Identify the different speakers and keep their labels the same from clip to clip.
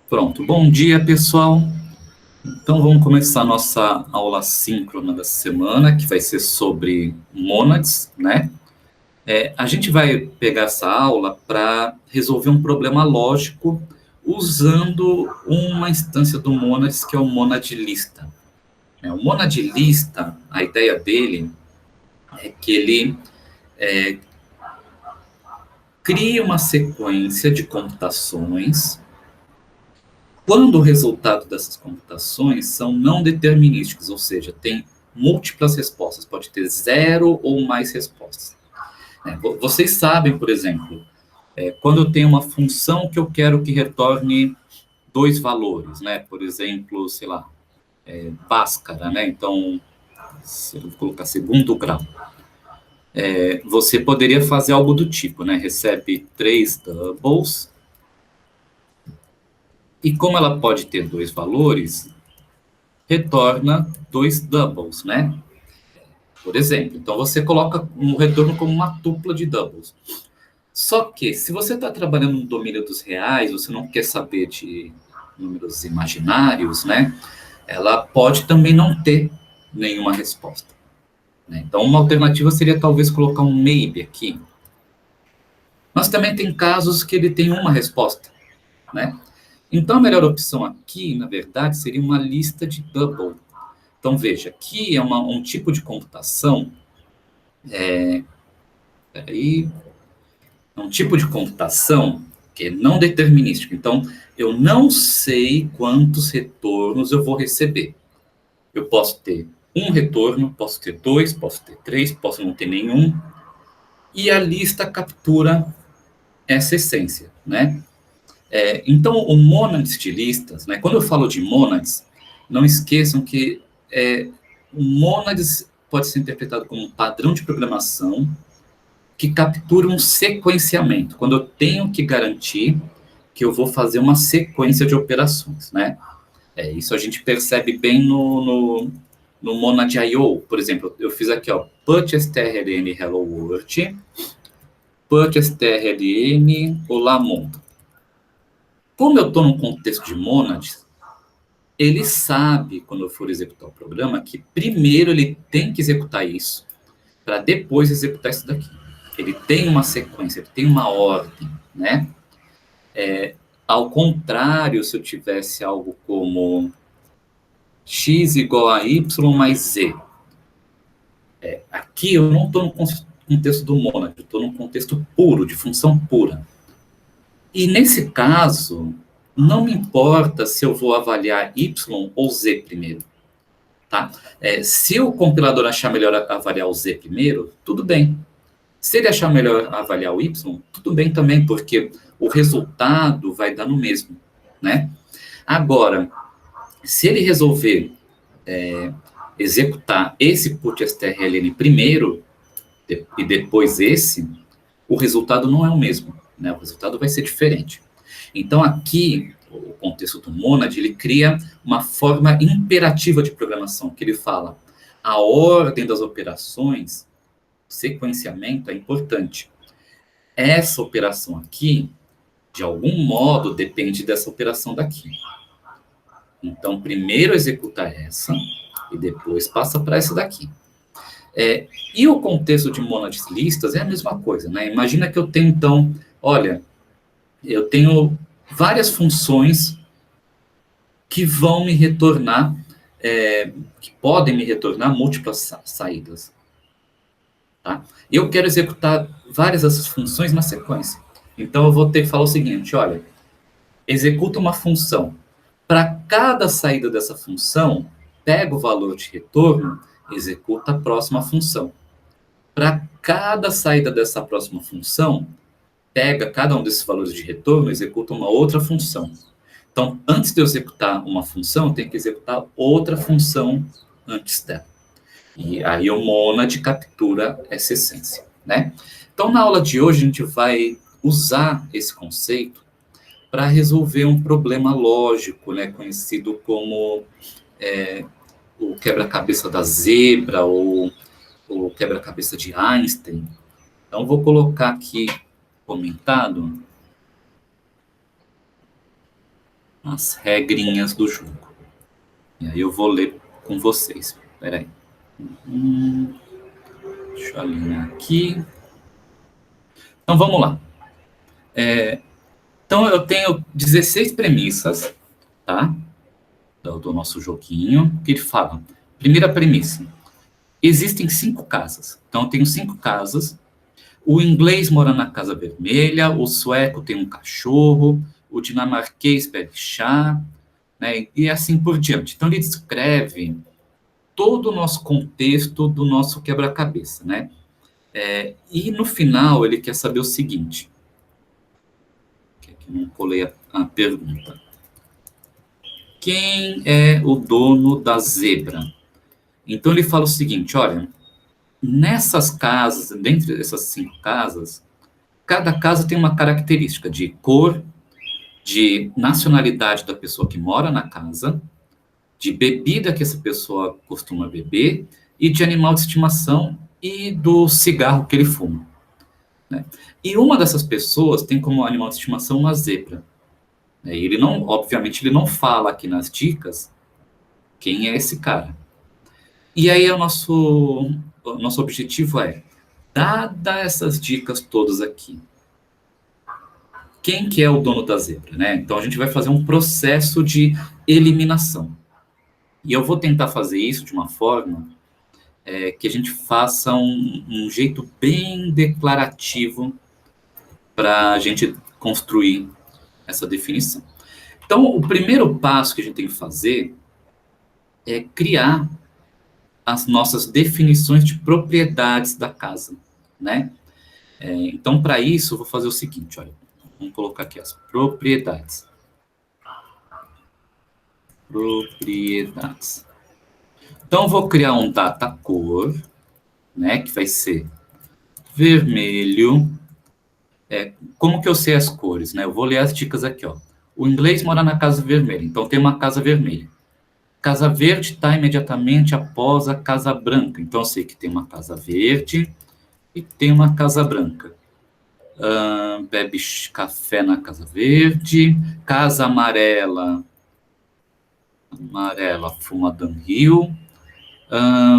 Speaker 1: Pronto, bom dia pessoal. Então vamos começar a nossa aula síncrona da semana, que vai ser sobre mônades, né? A gente vai pegar essa aula para resolver um problema lógico usando uma instância do mônades que é o monadilista. O monadilista, a ideia dele é que ele cria uma sequência de computações quando o resultado dessas computações são não determinísticos, ou seja, tem múltiplas respostas, pode ter zero ou mais respostas. Vocês sabem, por exemplo, quando eu tenho uma função que eu quero que retorne dois valores, né? Por exemplo, sei lá, Bhaskara, né? Então, se eu vou colocar segundo grau. Você poderia fazer algo do tipo, né? Recebe 3 doubles, e como ela pode ter dois valores, retorna 2 doubles, né? Por exemplo. Então, você coloca um retorno como uma tupla de doubles. Só que, se você está trabalhando no domínio dos reais, você não quer saber de números imaginários, né? Ela pode também não ter nenhuma resposta. Né? Então, uma alternativa seria talvez colocar um maybe aqui. Mas também tem casos que ele tem uma resposta, né? Então, a melhor opção aqui, na verdade, seria uma lista de double. Então, veja, aqui é um tipo de computação, aí, é um tipo de computação que é não determinístico. Então, eu não sei quantos retornos eu vou receber. Eu posso ter um retorno, posso ter dois, posso ter três, posso não ter nenhum. E a lista captura essa essência, né? Então, o monads de listas, né? Quando eu falo de monads, não esqueçam que o monads pode ser interpretado como um padrão de programação que captura um sequenciamento, quando eu tenho que garantir que eu vou fazer uma sequência de operações, né? Isso a gente percebe bem no monad.io, por exemplo, eu fiz aqui, ó, put strln hello world, put strln olá mundo. Como eu estou num contexto de monads, ele sabe, quando eu for executar o programa, que primeiro ele tem que executar isso, para depois executar isso daqui. Ele tem uma sequência, ele tem uma ordem, né? Ao contrário, se eu tivesse algo como x igual a y mais z, aqui eu não estou no contexto do monad, eu estou num contexto puro, de função pura. E nesse caso, não me importa se eu vou avaliar y ou z primeiro. Tá? Se o compilador achar melhor avaliar o z primeiro, tudo bem. Se ele achar melhor avaliar o y, tudo bem também, porque o resultado vai dar no mesmo, né? Agora, se ele resolver executar esse putstrln primeiro e depois esse, o resultado não é o mesmo, né? O resultado vai ser diferente. Então, aqui, o contexto do monad, ele cria uma forma imperativa de programação, que ele fala, a ordem das operações, sequenciamento é importante. Essa operação aqui, de algum modo, depende dessa operação daqui. Então, primeiro executa essa e depois passa para essa daqui. E o contexto de monads listas é a mesma coisa, né? Imagina que eu tenho, então, olha, eu tenho várias funções que vão me retornar, que podem me retornar múltiplas saídas. Tá? Eu quero executar várias dessas funções na sequência. Então, eu vou ter que falar o seguinte, olha, executa uma função. Para cada saída dessa função, pega o valor de retorno, executa a próxima função. Para cada saída dessa próxima função, pega cada um desses valores de retorno, executa uma outra função. Então, antes de eu executar uma função, eu tenho que executar outra função antes dela. E aí o monad captura essa essência, né? Então, na aula de hoje, a gente vai usar esse conceito para resolver um problema lógico, né, conhecido como o quebra-cabeça da zebra ou o quebra-cabeça de Einstein. Então, vou colocar aqui comentado. as regrinhas do jogo. E aí eu vou ler com vocês. Espera aí. Deixa eu alinhar aqui. Então, vamos lá. Então, eu tenho 16 premissas, tá? Do nosso joguinho, que ele fala. Primeira premissa. Existem 5 casas. Então, eu tenho 5 casas. O inglês mora na casa vermelha, o sueco tem um cachorro, o dinamarquês bebe chá, né? E assim por diante. Então, ele descreve todo o nosso contexto do nosso quebra-cabeça, né? E no final, ele quer saber o seguinte. Aqui não colei a pergunta. Quem é o dono da zebra? Então ele fala o seguinte, olha, nessas casas, dentre essas 5 casas, cada casa tem uma característica de cor, de nacionalidade da pessoa que mora na casa, de bebida que essa pessoa costuma beber e de animal de estimação e do cigarro que ele fuma, né? E uma dessas pessoas tem como animal de estimação uma zebra. E ele não, obviamente, ele não fala aqui nas dicas quem é esse cara. E aí o nosso objetivo é, dada essas dicas todas aqui, quem que é o dono da zebra, né? Então a gente vai fazer um processo de eliminação. E eu vou tentar fazer isso de uma forma que a gente faça um jeito bem declarativo para a gente construir essa definição. Então, o primeiro passo que a gente tem que fazer é criar as nossas definições de propriedades da casa, né? Então, para isso, eu vou fazer o seguinte, olha, vamos colocar aqui as propriedades. Propriedades. Então, eu vou criar um data cor, né, que vai ser vermelho. Como que eu sei as cores, né? Eu vou ler as dicas aqui, ó. O inglês mora na casa vermelha, então tem uma casa vermelha. Casa verde está imediatamente após a casa branca, então eu sei que tem uma casa verde e tem uma casa branca. Bebe café na casa verde, casa amarela, fuma Dunhill.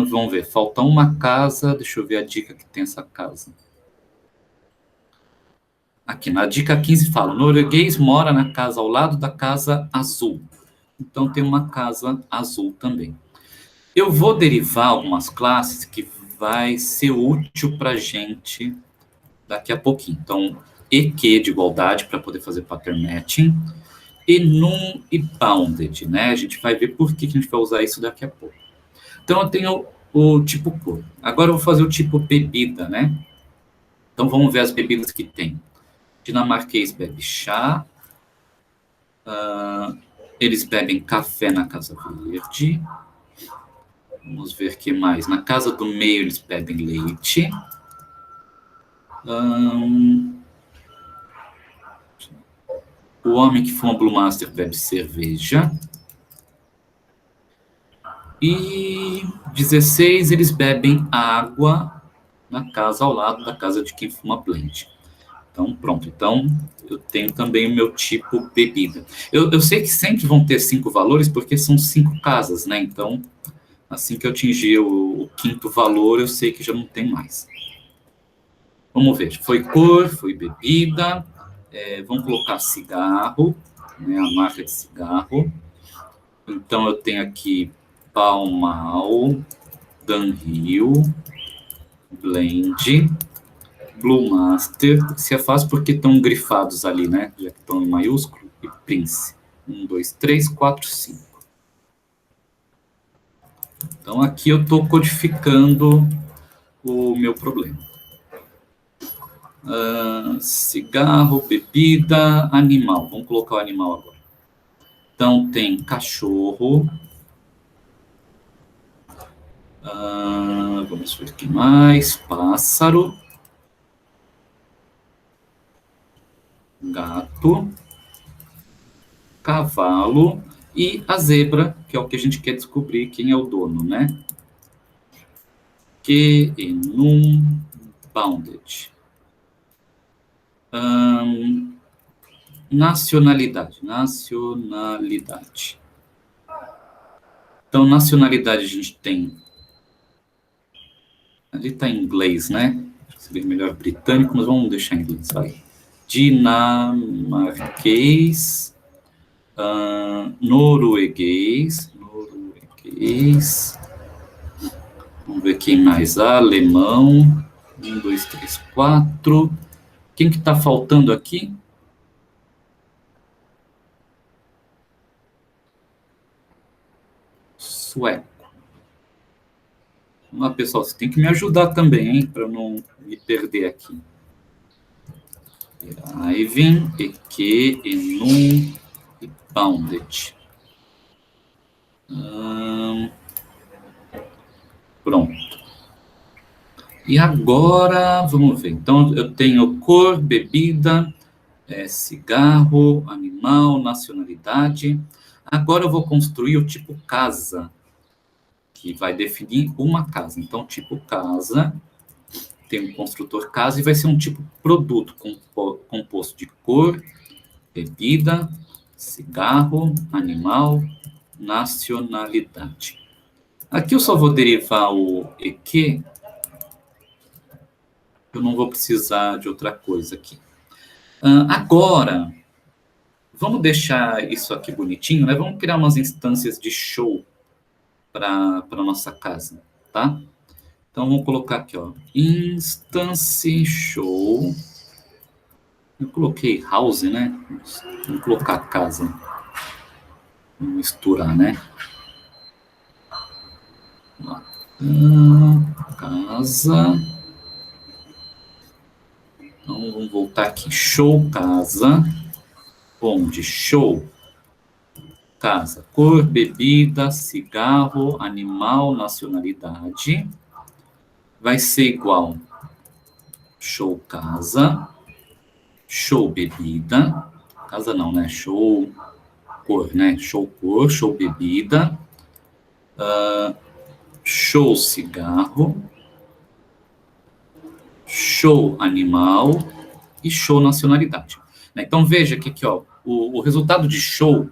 Speaker 1: Vamos ver, falta uma casa, deixa eu ver a dica que tem essa casa. Aqui, na dica 15 fala, o norueguês mora na casa ao lado da casa azul. Então tem uma casa azul também. Eu vou derivar algumas classes que vai ser útil para a gente daqui a pouquinho. Então, EQ de igualdade para poder fazer pattern matching, enum e bounded, né? A gente vai ver por que a gente vai usar isso daqui a pouco. Então, eu tenho o tipo cor. Agora eu vou fazer o tipo bebida, né? Então, vamos ver as bebidas que tem. Dinamarquês bebe chá. Eles bebem café na casa verde. Vamos ver o que mais. Na casa do meio, eles bebem leite. O homem que fuma Blue Master bebe cerveja. E 16, eles bebem água na casa ao lado da casa de quem fuma blend. Então, pronto. Então, eu tenho também o meu tipo bebida. Eu sei que sempre vão ter 5 valores, porque são 5 casas, né? Então, assim que eu atingir o quinto valor, eu sei que já não tem mais. Vamos ver. Foi cor, foi bebida. Vamos colocar cigarro, né? A marca de cigarro. Então, eu tenho aqui Pall Mall, Dunhill, Blend, Blue Master, se é fácil porque estão grifados ali, né? Já que estão em maiúsculo, e Prince. 1, 2, 3, 4, 5. Então, aqui eu estou codificando o meu problema. Cigarro, bebida, animal. Vamos colocar o animal agora. Então, tem cachorro. Vamos ver o que mais. Pássaro. Gato. Cavalo. E a zebra, que é o que a gente quer descobrir quem é o dono, né? Que enum bounded. Nacionalidade. Então, nacionalidade a gente tem... Ali está em inglês, né? Acho que seria melhor britânico, mas vamos deixar em inglês, vai. Dinamarquês, norueguês, vamos ver quem mais, alemão, 1, 2, 3, 4, quem que está faltando aqui? Sueco. Vamos lá, pessoal, você tem que me ajudar também, hein, para eu não me perder aqui. Driving, EQ, Enum e Bounded. Pronto. E agora, vamos ver. Então, eu tenho cor, bebida, cigarro, animal, nacionalidade. Agora eu vou construir o tipo casa, que vai definir uma casa. Então, tipo casa, tem um construtor casa e vai ser um tipo produto, composto de cor, bebida, cigarro, animal, nacionalidade. Aqui eu só vou derivar o EQ, eu não vou precisar de outra coisa aqui. Agora, vamos deixar isso aqui bonitinho, né? Vamos criar umas instâncias de show para a nossa casa, tá? Então, vamos colocar aqui, ó, instance show. Eu coloquei house, né? Vamos colocar casa. Vamos misturar, né? Casa. Então, vamos voltar aqui. Show casa. Onde? Show. Casa. Cor, bebida, cigarro, animal, nacionalidade. Vai ser igual. Show casa. Show bebida. Casa não, né? Show cor, né? Show cor, show bebida. Show cigarro. Show animal e show nacionalidade. Então, veja que aqui, ó, o resultado de show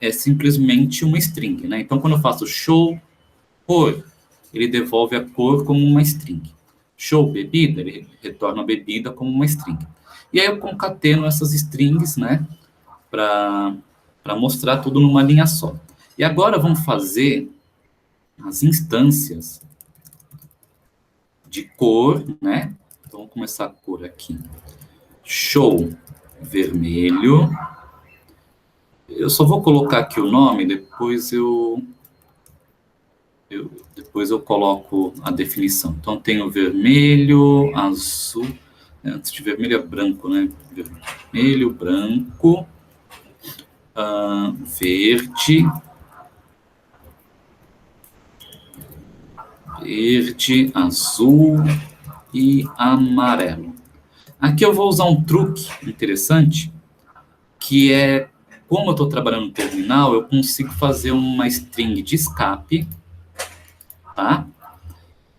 Speaker 1: é simplesmente uma string, né? Então, quando eu faço show cor, ele devolve a cor como uma string. Show bebida, ele retorna a bebida como uma string. E aí eu concateno essas strings, né, para mostrar tudo numa linha só. E agora vamos fazer as instâncias de cor, né? Então, vamos começar a cor aqui. Show vermelho. Eu só vou colocar aqui o nome, depois eu coloco a definição. Então, tem o vermelho, azul. Antes de vermelho é branco, né? Vermelho, branco, verde, azul e amarelo. Aqui eu vou usar um truque interessante, que é, como eu estou trabalhando no terminal, eu consigo fazer uma string de escape, tá?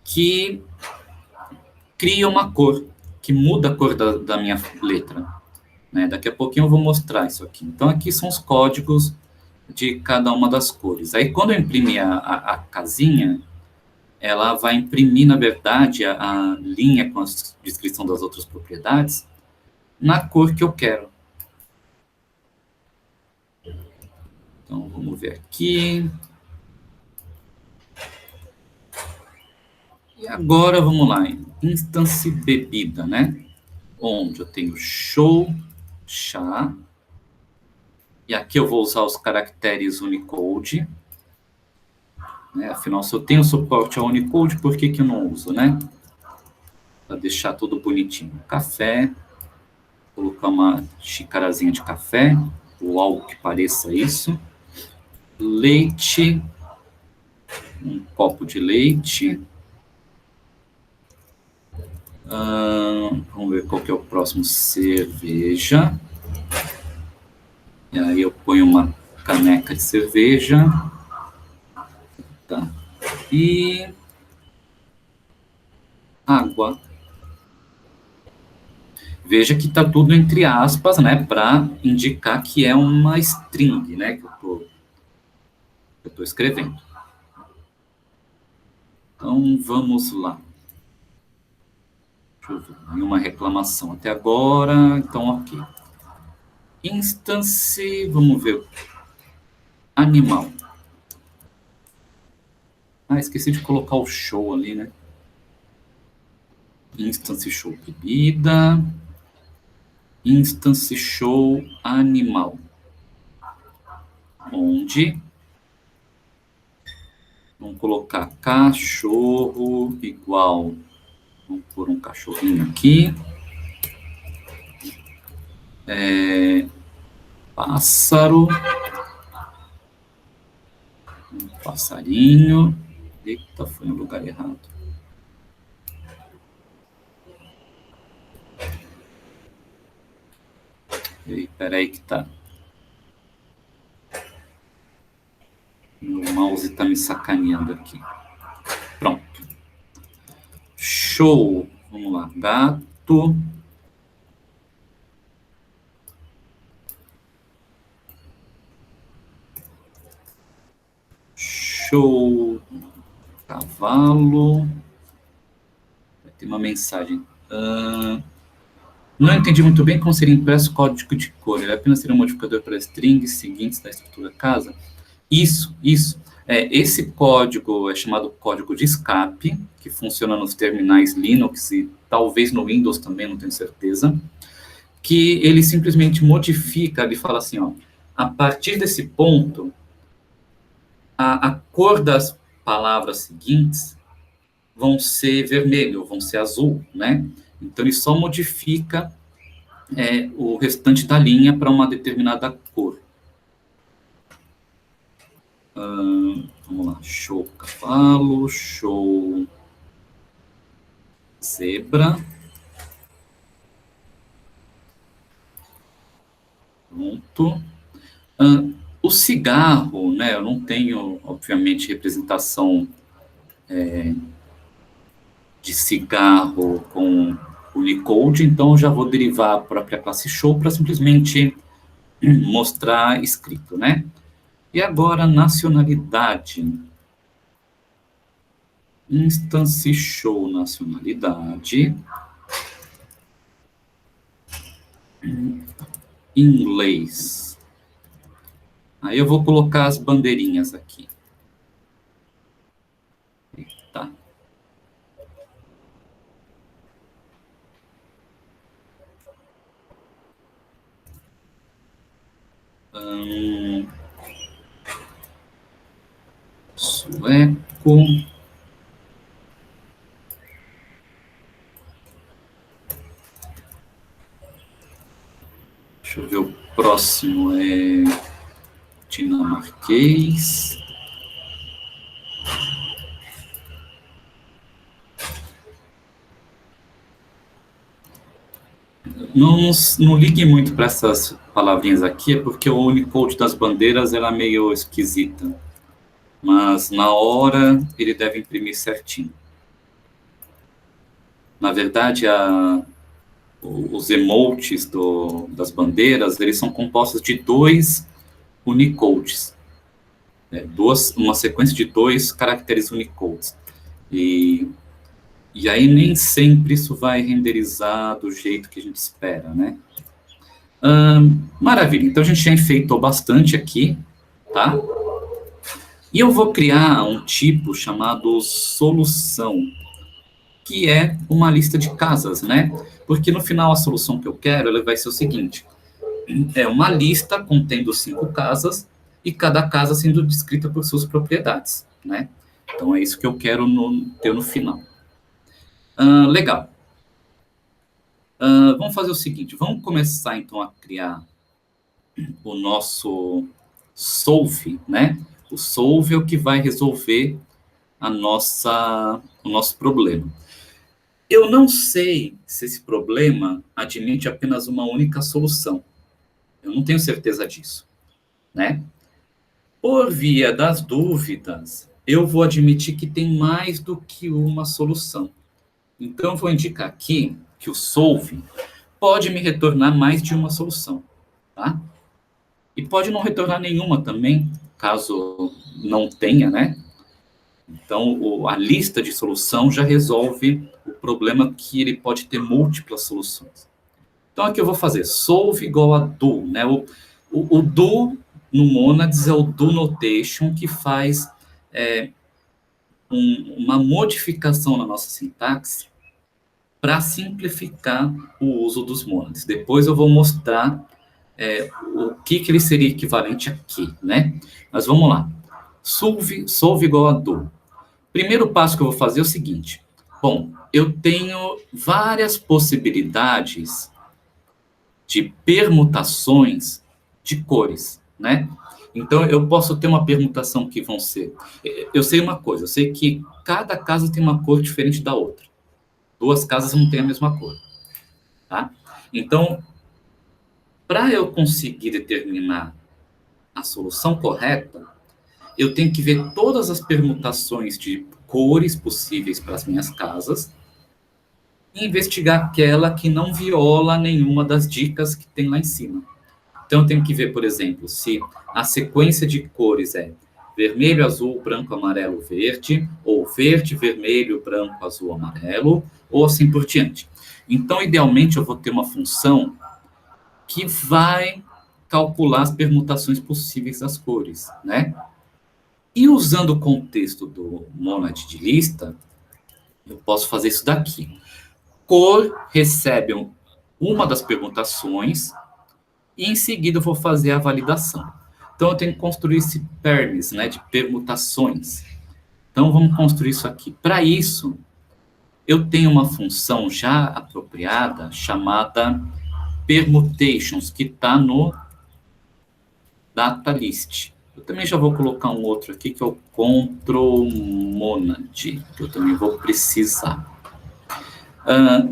Speaker 1: Que cria uma cor, que muda a cor da minha letra. Né? Daqui a pouquinho eu vou mostrar isso aqui. Então, aqui são os códigos de cada uma das cores. Aí, quando eu imprimir a casinha, ela vai imprimir, na verdade, a linha com a descrição das outras propriedades na cor que eu quero. Então, vamos ver aqui. E agora, vamos lá. Instance bebida, né? Onde eu tenho show, chá. E aqui eu vou usar os caracteres Unicode. Né? Afinal, se eu tenho suporte ao Unicode, por que eu não uso, né? Para deixar tudo bonitinho. Café. Colocar uma xicarazinha de café, ou algo que pareça isso. Leite. Um copo de leite. Vamos ver qual que é o próximo. Cerveja. E aí eu ponho uma caneca de cerveja. Tá. E água. Veja que está tudo entre aspas, né, para indicar que é uma string, né, que eu estou escrevendo. Então, vamos lá. Deixa eu ver, nenhuma reclamação até agora, então ok. Instance, vamos ver, animal. Ah, esqueci de colocar o show ali, né? Instance show bebida, instance show animal, onde vamos colocar cachorro igual, vamos pôr um cachorrinho aqui, pássaro, um passarinho, eita, foi no lugar errado. Peraí que tá. Meu mouse tá me sacaneando aqui. Pronto. Show. Vamos lá. Gato. Show. Cavalo. Vai ter uma mensagem. Não entendi muito bem como seria impresso o código de cor. Ele apenas seria um modificador para strings seguintes da estrutura casa. Isso. Esse código é chamado código de escape, que funciona nos terminais Linux e talvez no Windows também, não tenho certeza, que ele simplesmente modifica, ele fala assim, ó, a partir desse ponto, a cor das palavras seguintes vão ser vermelho, vão ser azul, né? Então, ele só modifica o restante da linha para uma determinada cor. Vamos lá, show cavalo, show zebra. Pronto. O cigarro, né, eu não tenho, obviamente, representação de cigarro com Unicode, então eu já vou derivar a própria classe show para simplesmente mostrar escrito, né? E agora, nacionalidade. Instance show nacionalidade. Inglês. Aí eu vou colocar as bandeirinhas aqui. Tá. Sueco. Deixa eu ver, o próximo é dinamarquês. Não ligue muito para essas palavrinhas aqui, é porque o Unicode das bandeiras era meio esquisita. Mas na hora ele deve imprimir certinho. Na verdade, os emotes das bandeiras, eles são compostos de 2 Unicodes. Uma sequência de 2 caracteres Unicodes. E aí nem sempre isso vai renderizar do jeito que a gente espera, né? Maravilha, então a gente já enfeitou bastante aqui, tá? E eu vou criar um tipo chamado solução, que é uma lista de casas, né? Porque no final a solução que eu quero, ela vai ser o seguinte, é uma lista contendo 5 casas e cada casa sendo descrita por suas propriedades, né? Então é isso que eu quero ter no final. Legal. Vamos fazer o seguinte, vamos começar então a criar o nosso solve, né? O solve é o que vai resolver o nosso problema. Eu não sei se esse problema admite apenas uma única solução. Eu não tenho certeza disso, né? Por via das dúvidas, eu vou admitir que tem mais do que uma solução. Então, eu vou indicar aqui que o solve pode me retornar mais de uma solução, tá? E pode não retornar nenhuma também, caso não tenha, né? Então, a lista de solução já resolve o problema que ele pode ter múltiplas soluções. Então, aqui eu vou fazer solve igual a do, né? O do no Monads é o do notation que faz uma modificação na nossa sintaxe para simplificar o uso dos monads. Depois eu vou mostrar o que ele seria equivalente aqui, né? Mas vamos lá. Solve igual a do. Primeiro passo que eu vou fazer é o seguinte. Bom, eu tenho várias possibilidades de permutações de cores, né? Então, eu posso ter uma permutação que vão ser... Eu sei uma coisa, eu sei que cada casa tem uma cor diferente da outra. Duas casas não têm a mesma cor, tá? Então, para eu conseguir determinar a solução correta, eu tenho que ver todas as permutações de cores possíveis para as minhas casas e investigar aquela que não viola nenhuma das dicas que tem lá em cima. Então, eu tenho que ver, por exemplo, se a sequência de cores é vermelho, azul, branco, amarelo, verde, ou verde, vermelho, branco, azul, amarelo, ou assim por diante. Então, idealmente, eu vou ter uma função que vai calcular as permutações possíveis das cores, né? E usando o contexto do monad de lista, eu posso fazer isso daqui. Cor recebe uma das permutações e em seguida eu vou fazer a validação. Então eu tenho que construir esse permis, né, de permutações. Então vamos construir isso aqui. Para isso, eu tenho uma função já apropriada chamada permutations, que está no datalist. Eu também já vou colocar um outro aqui, que é o control monad, que eu também vou precisar.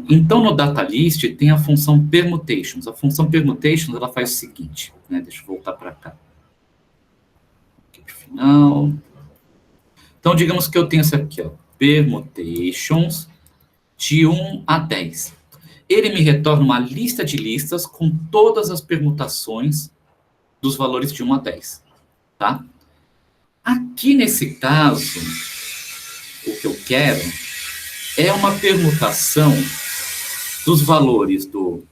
Speaker 1: Então, no datalist, tem a função permutations. A função permutations, ela faz o seguinte, né? Deixa eu voltar para cá. Aqui para o final. Então, digamos que eu tenho isso aqui, ó, permutations de 1 a 10. Ele me retorna uma lista de listas com todas as permutações dos valores de 1 a 10, tá? Aqui, nesse caso, o que eu quero é uma permutação dos valores do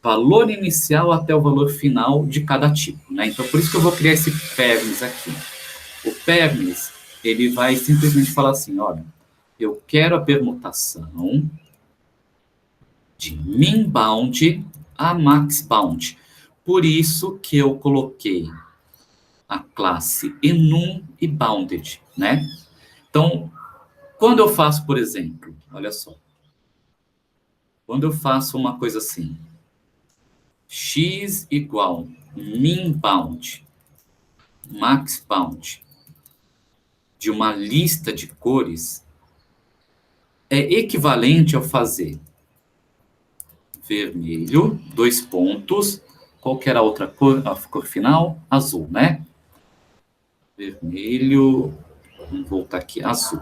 Speaker 1: valor inicial até o valor final de cada tipo, né? Então, por isso que eu vou criar esse permis aqui. O permis, ele vai simplesmente falar assim, olha, eu quero a permutação de min bound a max bound. Por isso que eu coloquei a classe enum e bounded, né? Então, quando eu faço, por exemplo, olha só, quando eu faço uma coisa assim, x igual min bound, max bound, de uma lista de cores, é equivalente ao fazer vermelho, 2 pontos, qual que era a outra cor, a cor final? Azul, né? Vermelho, vamos voltar aqui, azul.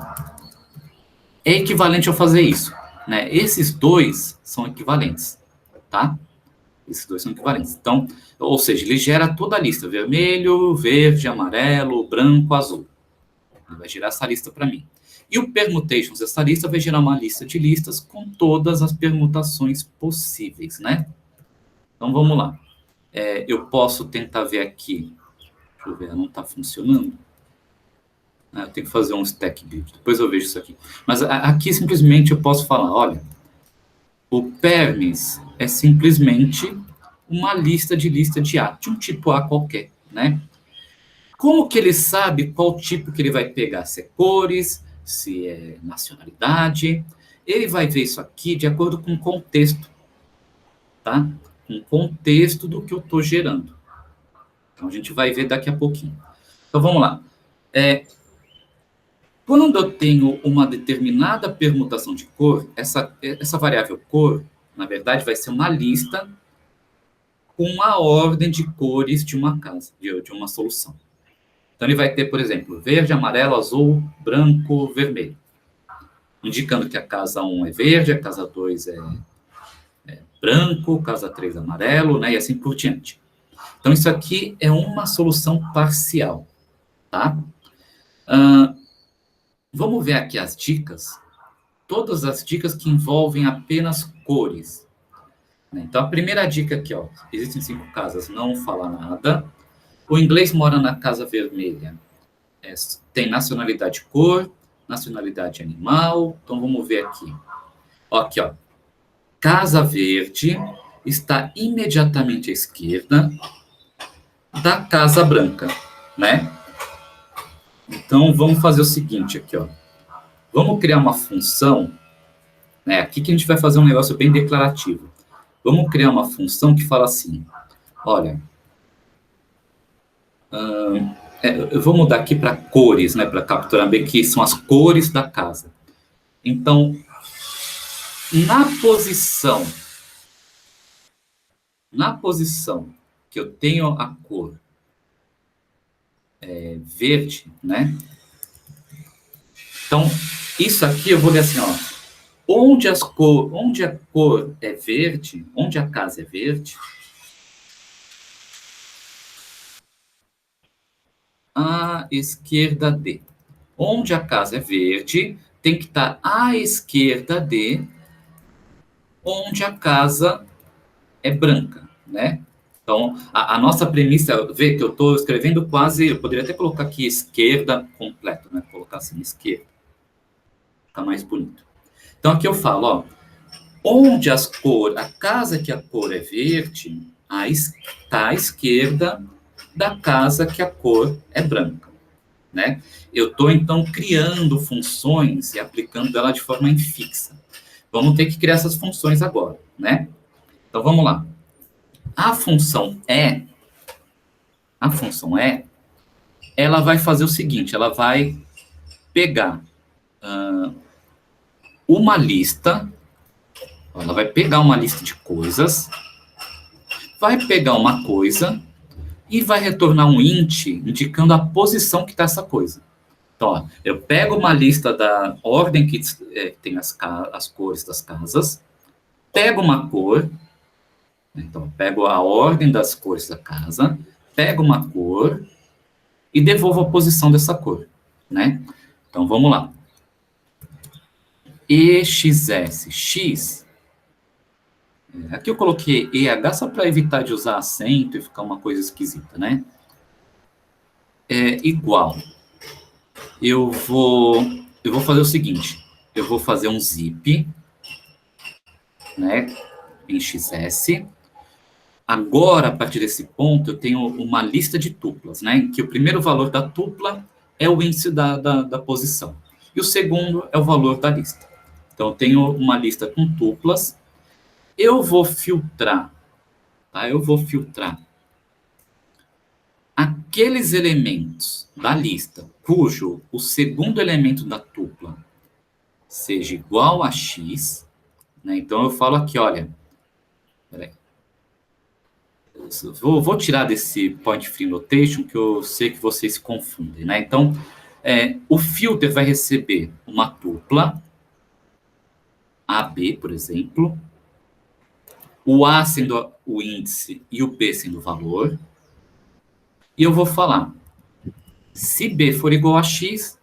Speaker 1: É equivalente ao fazer isso, né? Esses dois são equivalentes, tá? Esses dois são equivalentes. Então, ou seja, ele gera toda a lista, vermelho, verde, amarelo, branco, azul. Ele vai gerar essa lista para mim. E o permutations, essa lista vai gerar uma lista de listas com todas as permutações possíveis, né? Então, vamos lá. Eu posso tentar ver aqui. Deixa eu ver, não está funcionando. Eu tenho que fazer um stack build. Depois eu vejo isso aqui. Mas aqui, simplesmente, eu posso falar, olha, o permis é simplesmente uma lista de A, de um tipo A qualquer, né? Como que ele sabe qual tipo que ele vai pegar? Se é cores, se é nacionalidade. Ele vai ver isso aqui de acordo com o contexto, tá? Com o contexto do que eu estou gerando. Então, a gente vai ver daqui a pouquinho. Então, vamos lá. Quando eu tenho uma determinada permutação de cor, essa variável cor, na verdade, vai ser uma lista com uma ordem de cores de uma casa, de uma solução. Então, ele vai ter, por exemplo, verde, amarelo, azul, branco, vermelho. Indicando que a casa 1 é verde, a casa 2 é branco, casa 3 amarelo, né, e assim por diante. Então, isso aqui é uma solução parcial, tá? Vamos ver aqui as dicas. Todas as dicas que envolvem apenas cores. Então, a primeira dica aqui, ó, existem 5 casas, não fala nada. O inglês mora na casa vermelha. Tem nacionalidade cor, nacionalidade animal. Então, vamos ver aqui. Ó, aqui, ó. Casa verde está imediatamente à esquerda da casa branca, né? Então, vamos fazer o seguinte aqui, ó. Vamos criar uma função, né? Aqui que a gente vai fazer um negócio bem declarativo. Vamos criar uma função que fala assim, olha, eu vou mudar aqui para cores, né? Para capturar bem que são as cores da casa. Então, na posição que eu tenho a cor verde, né? Então, isso aqui eu vou ler assim, ó. Onde a cor é verde, onde a casa é verde, à esquerda de. Onde a casa é verde, tem que estar à esquerda de onde a casa é branca, né? Então, a nossa premissa, vê que eu estou escrevendo quase, eu poderia até colocar aqui esquerda completo, né? Colocar assim, esquerda. Fica mais bonito. Então, aqui eu falo, ó, onde a casa que a cor é verde, está à esquerda da casa que a cor é branca, né? Eu estou, então, criando funções e aplicando ela de forma infixa. Vamos ter que criar essas funções agora, né? Então, vamos lá. A função E, ela vai fazer o seguinte, ela vai pegar uma lista, ela vai pegar uma lista de coisas, vai pegar uma coisa e vai retornar um int indicando a posição que está essa coisa. Então, ó, eu pego uma lista da ordem que tem as cores das casas, pego uma cor, então, pego a ordem das cores da casa, pego uma cor e devolvo a posição dessa cor, né? Então, vamos lá. EXS, X. Aqui eu coloquei EH só para evitar de usar acento e ficar uma coisa esquisita, né? É igual. Eu vou fazer o seguinte. Eu vou fazer um zip, né? Em XS. Agora, a partir desse ponto, eu tenho uma lista de tuplas, né? Em que o primeiro valor da tupla é o índice da posição. E o segundo é o valor da lista. Então, eu tenho uma lista com tuplas. Eu vou filtrar, tá? Eu vou filtrar aqueles elementos da lista cujo o segundo elemento da tupla seja igual a x, né? Então, eu falo aqui, olha, peraí. Vou tirar desse point free notation, que eu sei que vocês se confundem, né? Então, o filter vai receber uma tupla, AB, por exemplo, o A sendo o índice e o B sendo o valor, e eu vou falar, se B for igual a X,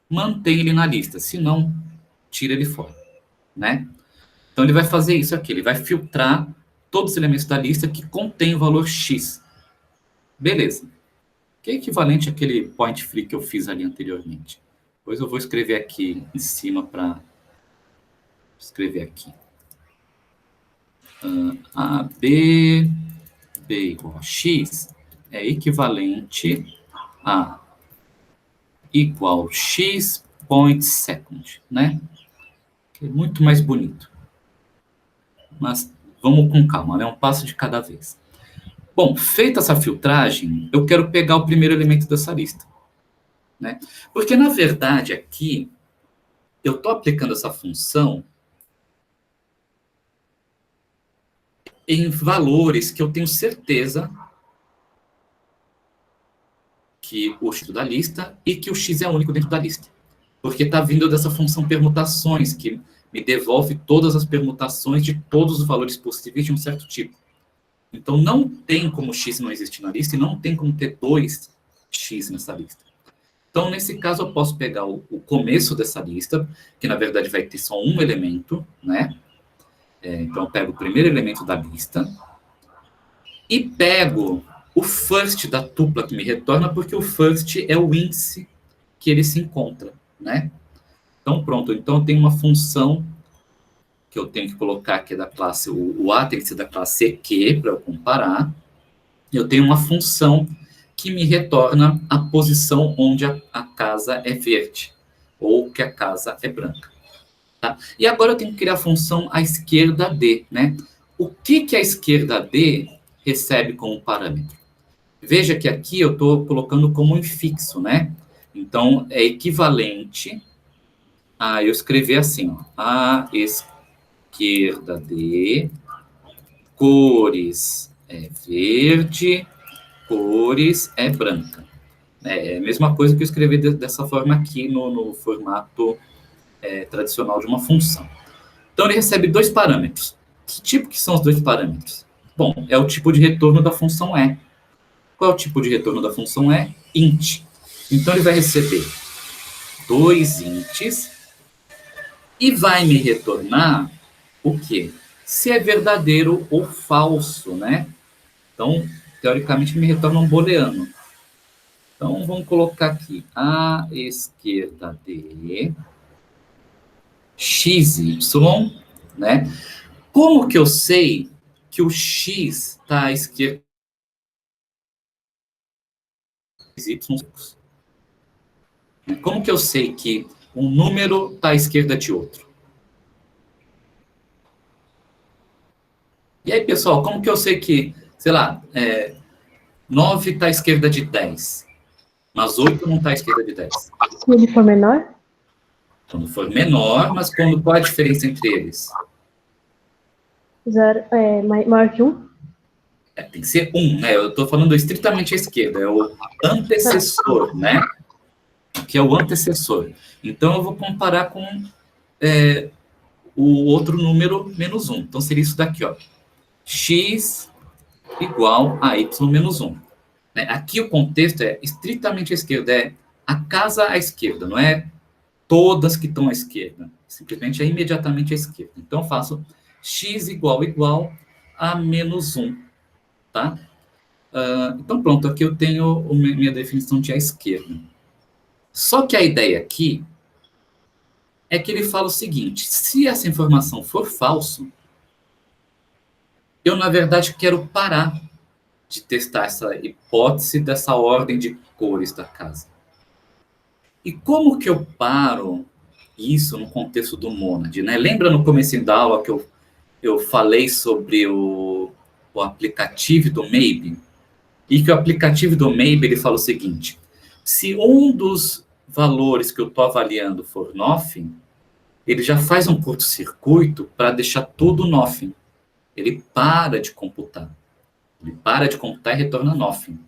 Speaker 1: mantém ele na lista, se não, tira ele fora, né? Então, ele vai fazer isso aqui, ele vai filtrar todos os elementos da lista que contêm o valor X. Beleza. Que é equivalente àquele point free que eu fiz ali anteriormente. Depois eu vou escrever aqui em cima para escrever aqui. A, B igual a X é equivalente a igual X point second, né? Que é muito mais bonito. Mas vamos com calma, né? Um passo de cada vez. Bom, feita essa filtragem, eu quero pegar o primeiro elemento dessa lista, né? Porque, na verdade, aqui, eu estou aplicando essa função em valores que eu tenho certeza que o x é da lista e que o x é único dentro da lista. Porque está vindo dessa função permutações, que me devolve todas as permutações de todos os valores possíveis de um certo tipo. Então, não tem como x não existir na lista e não tem como ter 2x nessa lista. Então, nesse caso, eu posso pegar o começo dessa lista, que na verdade vai ter só um elemento, né? Então, eu pego o primeiro elemento da lista e pego o first da tupla que me retorna, porque o first é o índice que ele se encontra, né? Então, pronto. Então, eu tenho uma função que eu tenho que colocar aqui da classe, o A tem que ser da classe EQ, para eu comparar. Eu tenho uma função que me retorna a posição onde a casa é verde, ou que a casa é branca. Tá? E agora eu tenho que criar a função à esquerda D, né? O que a esquerda D recebe como parâmetro? Veja que aqui eu estou colocando como infixo, né? Então, é equivalente a eu escrever assim, ó, a esquerda D, cores é verde, cores é branca. É a mesma coisa que eu escrevi dessa forma aqui no formato tradicional de uma função. Então, ele recebe dois parâmetros. Que tipo que são os dois parâmetros? Bom, é o tipo de retorno da função E. Qual é o tipo de retorno da função E? Int. Então, ele vai receber dois ints e vai me retornar o quê? Se é verdadeiro ou falso, né? Então, teoricamente, me retorna um booleano. Então, vamos colocar aqui a esquerda D, xy, né? Como que eu sei que o x está à esquerda y? Como que eu sei que um número está à esquerda de outro? E aí, pessoal, como que eu sei que, sei lá, 9 está à esquerda de 10, mas 8 não está à esquerda de 10?
Speaker 2: Se ele for menor?
Speaker 1: Quando for menor, mas qual a diferença entre eles?
Speaker 2: Zero, maior que 1?
Speaker 1: Tem que ser 1, né? Eu estou falando estritamente à esquerda, é o antecessor, né? Que é o antecessor. Então, eu vou comparar com o outro número menos 1. Então, seria isso daqui, ó. X igual a y menos 1. Né? Aqui o contexto é estritamente à esquerda, é a casa à esquerda, não é todas que estão à esquerda. Simplesmente é imediatamente à esquerda. Então, eu faço x igual a menos 1. Tá? Então, pronto, aqui eu tenho minha definição de à esquerda. Só que a ideia aqui é que ele fala o seguinte: se essa informação for falso, eu, na verdade, quero parar de testar essa hipótese dessa ordem de cores da casa. E como que eu paro isso no contexto do Monad, né? Lembra no começo da aula que eu falei sobre o aplicativo do Maybe? E que o aplicativo do Maybe, ele fala o seguinte: se um dos valores que eu estou avaliando for nothing, ele já faz um curto-circuito para deixar tudo nothing. Ele para de computar. Ele para de computar e retorna nothing.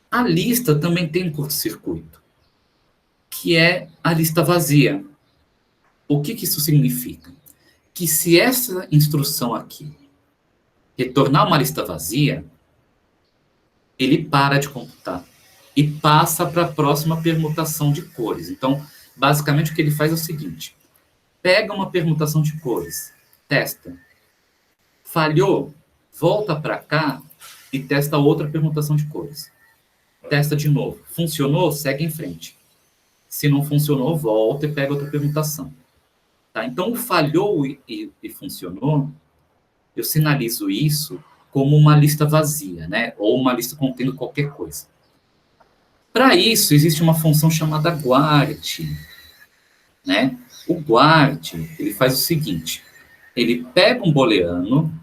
Speaker 1: A lista também tem um curto-circuito, que é a lista vazia. O que isso significa? Que se essa instrução aqui retornar uma lista vazia, ele para de computar e passa para a próxima permutação de cores. Então, basicamente, o que ele faz é o seguinte: pega uma permutação de cores, testa. Falhou, volta para cá e testa outra permutação de cores. Testa de novo. Funcionou, segue em frente. Se não funcionou, volta e pega outra permutação. Tá? Então, falhou e funcionou, eu sinalizo isso como uma lista vazia, né? Ou uma lista contendo qualquer coisa. Para isso, existe uma função chamada guard, né? O guard, ele faz o seguinte: ele pega um booleano,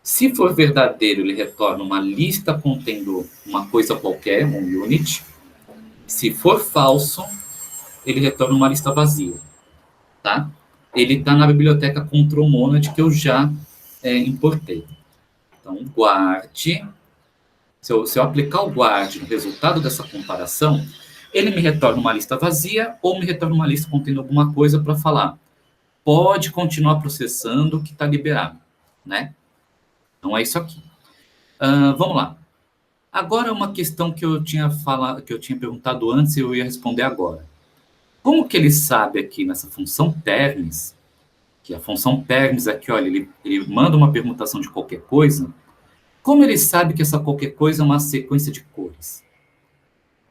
Speaker 1: se for verdadeiro, ele retorna uma lista contendo uma coisa qualquer, um unit. Se for falso, ele retorna uma lista vazia, tá? Ele está na biblioteca control monad que eu já importei. Então, guard, se eu aplicar o guard no resultado dessa comparação, ele me retorna uma lista vazia ou me retorna uma lista contendo alguma coisa para falar: pode continuar processando que está liberado, né? Então, é isso aqui. Vamos lá. Agora, uma questão que eu tinha perguntado antes e eu ia responder agora. Como que ele sabe aqui nessa função termes, que a função termes aqui, olha, ele manda uma permutação de qualquer coisa, como ele sabe que essa qualquer coisa é uma sequência de cores?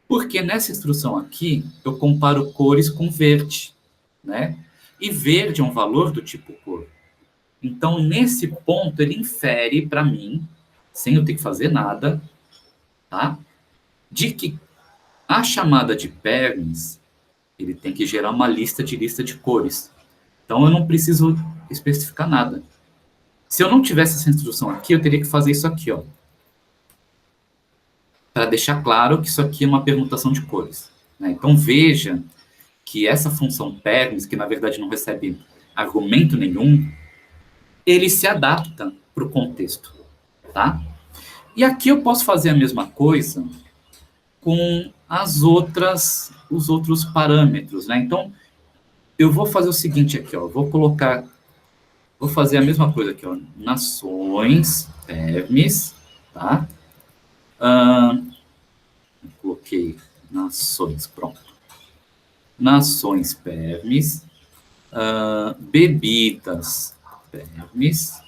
Speaker 1: Porque nessa instrução aqui, eu comparo cores com verde, né? E verde é um valor do tipo cor. Então, nesse ponto, ele infere para mim, sem eu ter que fazer nada, tá? De que a chamada de pairs, ele tem que gerar uma lista de cores. Então, eu não preciso especificar nada. Se eu não tivesse essa instrução aqui, eu teria que fazer isso aqui, ó. Para deixar claro que isso aqui é uma permutação de cores, né? Então, veja que essa função pairs, que na verdade não recebe argumento nenhum, ele se adapta para o contexto, tá? E aqui eu posso fazer a mesma coisa com os outros parâmetros, né? Então, eu vou fazer o seguinte aqui, ó, vou fazer a mesma coisa aqui, ó, nações, termes, tá? Coloquei nações, pronto. Nações, permis, bebidas, permis,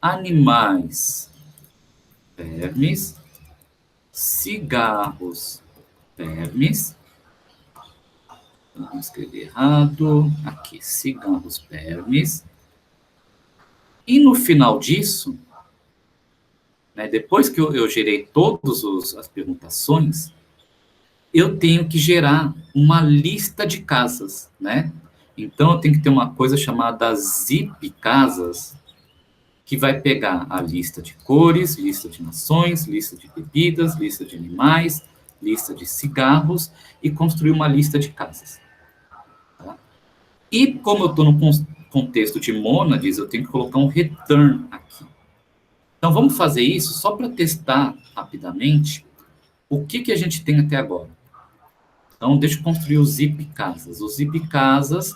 Speaker 1: animais, permis, cigarros, permis. Vamos escrever errado. Aqui, cigarros, permis. E no final disso, né, depois que eu gerei todas as permutações, eu tenho que gerar uma lista de casas, né? Então, eu tenho que ter uma coisa chamada zip casas, que vai pegar a lista de cores, lista de nações, lista de bebidas, lista de animais, lista de cigarros e construir uma lista de casas. Tá? E como eu estou no contexto de mônades, eu tenho que colocar um return aqui. Então, vamos fazer isso só para testar rapidamente o que a gente tem até agora. Então, deixa eu construir o zip casas. O zip casas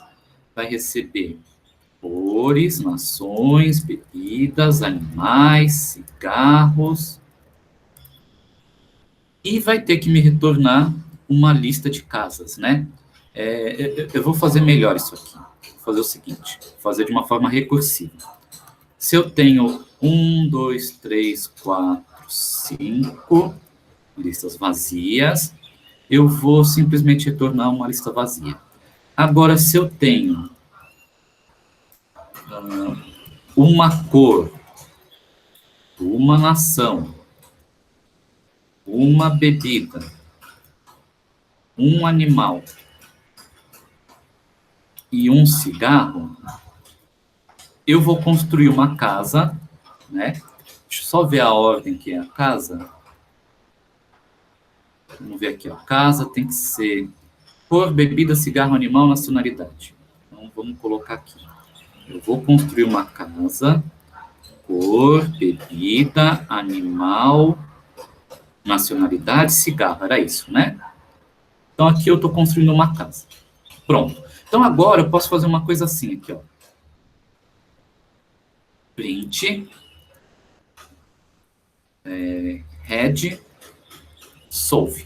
Speaker 1: vai receber cores, nações, bebidas, animais, cigarros. E vai ter que me retornar uma lista de casas, né? Eu vou fazer melhor isso aqui. Vou fazer o seguinte, fazer de uma forma recursiva. Se eu tenho 1, 2, 3, 4, 5 listas vazias, eu vou simplesmente retornar uma lista vazia. Agora, se eu tenho uma cor, uma nação, uma bebida, um animal e um cigarro, eu vou construir uma casa, né? Deixa eu só ver a ordem que é a casa. Vamos ver aqui, ó. Casa tem que ser cor, bebida, cigarro, animal, nacionalidade. Então, vamos colocar aqui. Eu vou construir uma casa, cor, bebida, animal, nacionalidade, cigarro. Era isso, né? Então, aqui eu estou construindo uma casa. Pronto. Então, agora eu posso fazer uma coisa assim aqui, ó. Print, head, solve.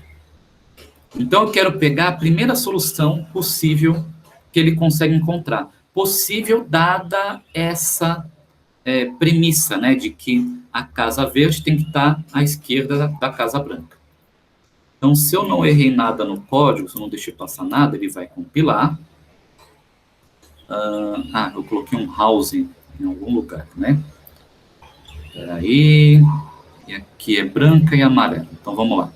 Speaker 1: Então, eu quero pegar a primeira solução possível que ele consegue encontrar. Possível, dada essa premissa, né, de que a casa verde tem que estar à esquerda da casa branca. Então, se eu não errei nada no código, se eu não deixei passar nada, ele vai compilar. Eu coloquei um house em algum lugar, né? Espera aí. E aqui é branca e amarela. Então, vamos lá.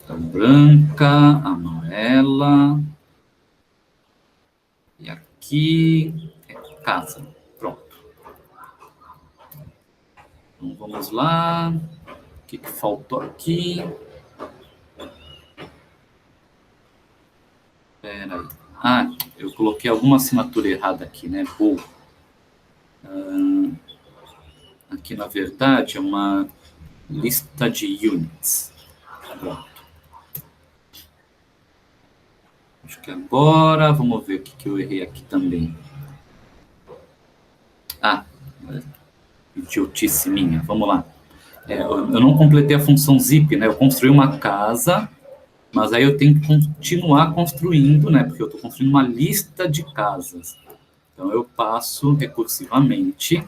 Speaker 1: Então, branca, amarela. E aqui é casa. Pronto. Então, vamos lá. O que faltou aqui? Espera aí. Eu coloquei alguma assinatura errada aqui, né? Aqui, na verdade, é uma lista de units. Pronto. Acho que agora, vamos ver o que eu errei aqui também. Ah, idiotice minha, vamos lá. Eu não completei a função zip, né? Eu construí uma casa, mas aí eu tenho que continuar construindo, né? Porque eu estou construindo uma lista de casas. Então, eu passo recursivamente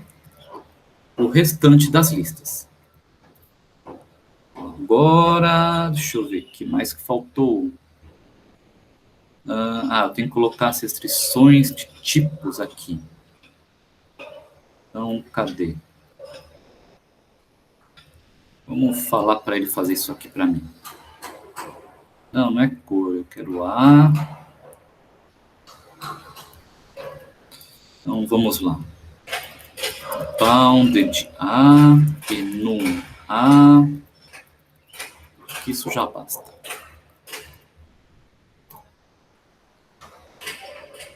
Speaker 1: o restante das listas. Agora, deixa eu ver o que mais que faltou. Eu tenho que colocar as restrições de tipos aqui. Então, cadê? Vamos falar para ele fazer isso aqui para mim. Não é cor, eu quero A. Então, vamos lá. Bounded A, enum A. Acho que isso já basta.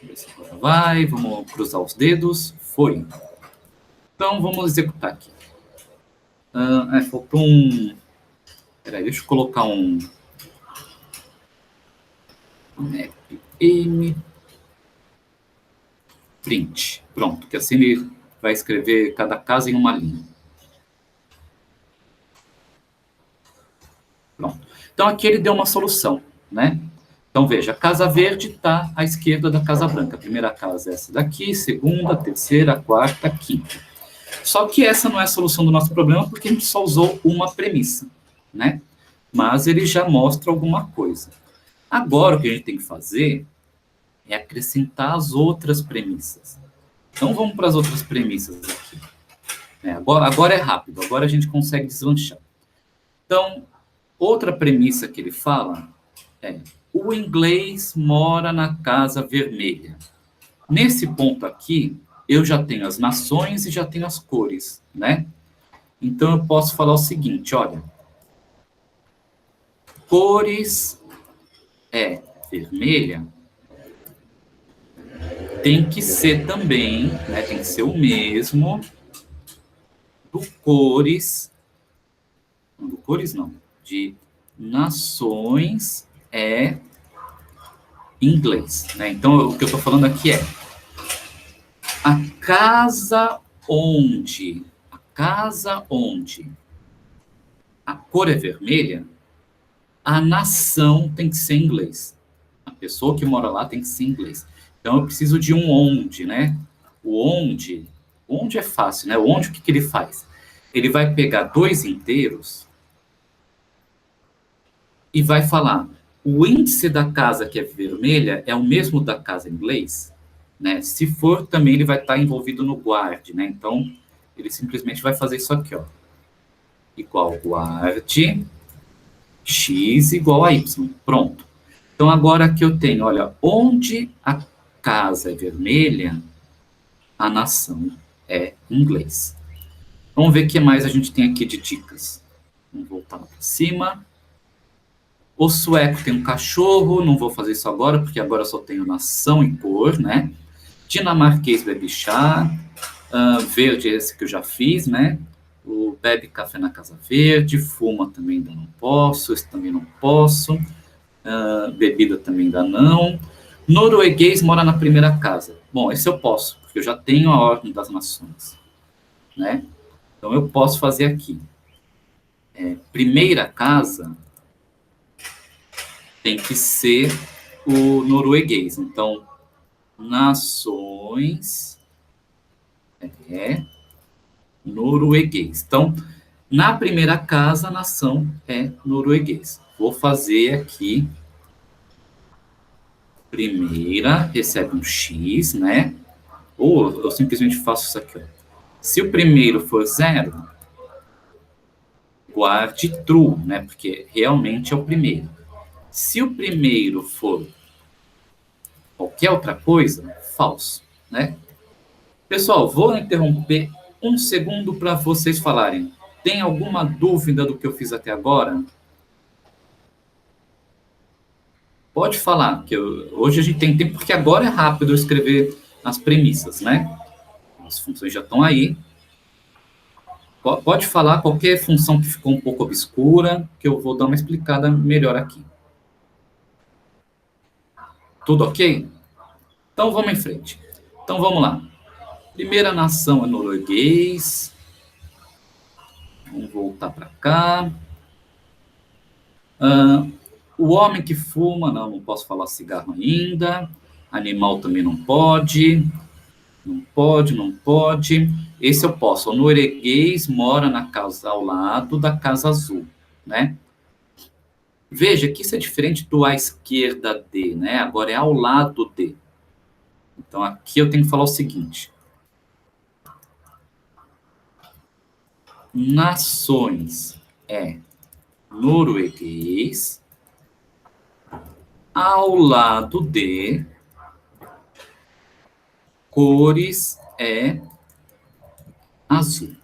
Speaker 1: Vamos ver se agora vai. Vamos cruzar os dedos. Foi. Então, vamos executar aqui. Faltou um... Peraí, deixa eu colocar um... M print. Pronto, que assim ele vai escrever cada casa em uma linha. Pronto. Então, aqui ele deu uma solução, né? Então, veja, a casa verde está à esquerda da casa branca. A primeira casa é essa daqui, segunda, terceira, quarta, quinta. Só que essa não é a solução do nosso problema, porque a gente só usou uma premissa, né? Mas ele já mostra alguma coisa. Agora, o que a gente tem que fazer é acrescentar as outras premissas. Então, vamos para as outras premissas aqui. Agora é rápido, agora a gente consegue deslanchar. Então, outra premissa que ele fala é: o inglês mora na casa vermelha. Nesse ponto aqui, eu já tenho as nações e já tenho as cores, né? Então, eu posso falar o seguinte, olha. Cores é vermelha, tem que ser também, né? Tem que ser o mesmo do cores... Não, do cores não. De nações é inglês, né? Então, o que eu estou falando aqui é a casa onde a cor é vermelha, a nação tem que ser inglês. A pessoa que mora lá tem que ser inglês. Então, eu preciso de um onde, né? O onde é fácil, né? O onde, o que ele faz? Ele vai pegar dois inteiros e vai falar, o índice da casa que é vermelha é o mesmo da casa em inglês, né? Se for, também ele vai estar envolvido no guard, né? Então, ele simplesmente vai fazer isso aqui, ó. Igual guard x igual a y. Pronto. Então, agora aqui eu tenho, olha, onde a casa é vermelha, a nação é inglês. Vamos ver o que mais a gente tem aqui de dicas. Vamos voltar lá para cima. O sueco tem um cachorro, não vou fazer isso agora, porque agora eu só tenho nação e cor, né? Dinamarquês bebe chá, verde esse que eu já fiz, né? O bebe café na casa verde, fuma também ainda não posso, esse também não posso, bebida também ainda não. Norueguês mora na primeira casa. Bom, esse eu posso, porque eu já tenho a ordem das nações, né? Então eu posso fazer aqui. Primeira casa tem que ser o norueguês. Então, nações norueguês. Então, na primeira casa, a nação é norueguês. Vou fazer aqui, primeira, recebe um X, né? Ou eu simplesmente faço isso aqui, ó. Se o primeiro for 0, guarde true, né? Porque realmente é o primeiro. Se o primeiro for qualquer outra coisa, falso, né? Pessoal, vou interromper um segundo para vocês falarem. Tem alguma dúvida do que eu fiz até agora? Pode falar, que hoje a gente tem tempo, porque agora é rápido eu escrever as premissas, né? As funções já estão aí. Pode falar qualquer função que ficou um pouco obscura, que eu vou dar uma explicada melhor aqui. Tudo ok? Então vamos em frente. Então vamos lá. Primeira nação é norueguês. Vamos voltar para cá. O homem que fuma, não posso falar cigarro ainda. Animal também não pode. Não pode, não pode. Esse eu posso. O norueguês mora na casa ao lado da Casa Azul, né? Veja que isso é diferente do à esquerda de, né? Agora é ao lado de. Então aqui eu tenho que falar o seguinte. Nações é norueguês ao lado de cores é azul.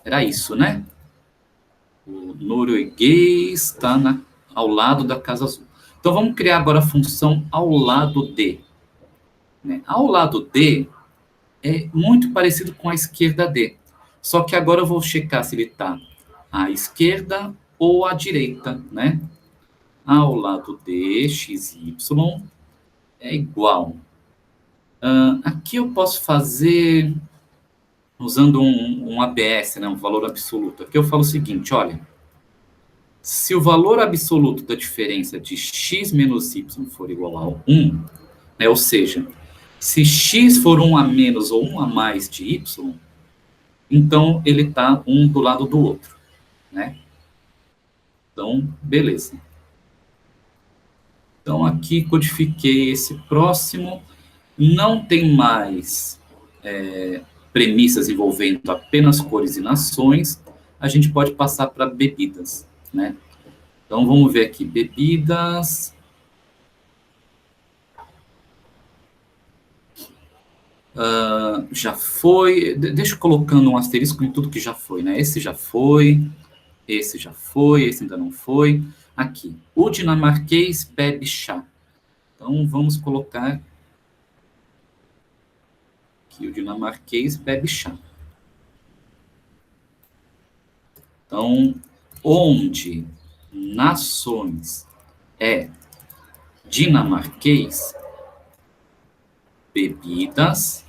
Speaker 1: Era isso, né? O norueguês está ao lado da Casa Azul. Então vamos criar agora a função ao lado de. Né? Ao lado de é muito parecido com a esquerda de. Só que agora eu vou checar se ele está à esquerda ou à direita, né? Ao lado de x, y é igual. Aqui eu posso fazer usando um ABS, né, um valor absoluto. Aqui eu falo o seguinte, olha, se o valor absoluto da diferença de x menos y for igual a 1, né, ou seja, se x for 1 a menos ou 1 a mais de y, então ele está um do lado do outro, né? Então, beleza. Então, aqui codifiquei esse próximo. Não tem mais premissas envolvendo apenas cores e nações. A gente pode passar para bebidas, né? Então, vamos ver aqui. Bebidas. Já foi. Deixa eu colocando um asterisco em tudo que já foi, né? Esse já foi. Esse já foi. Esse ainda não foi. Aqui. O dinamarquês bebe chá. Então, vamos colocar aqui. O dinamarquês bebe chá. Então, onde nações é dinamarquês, bebidas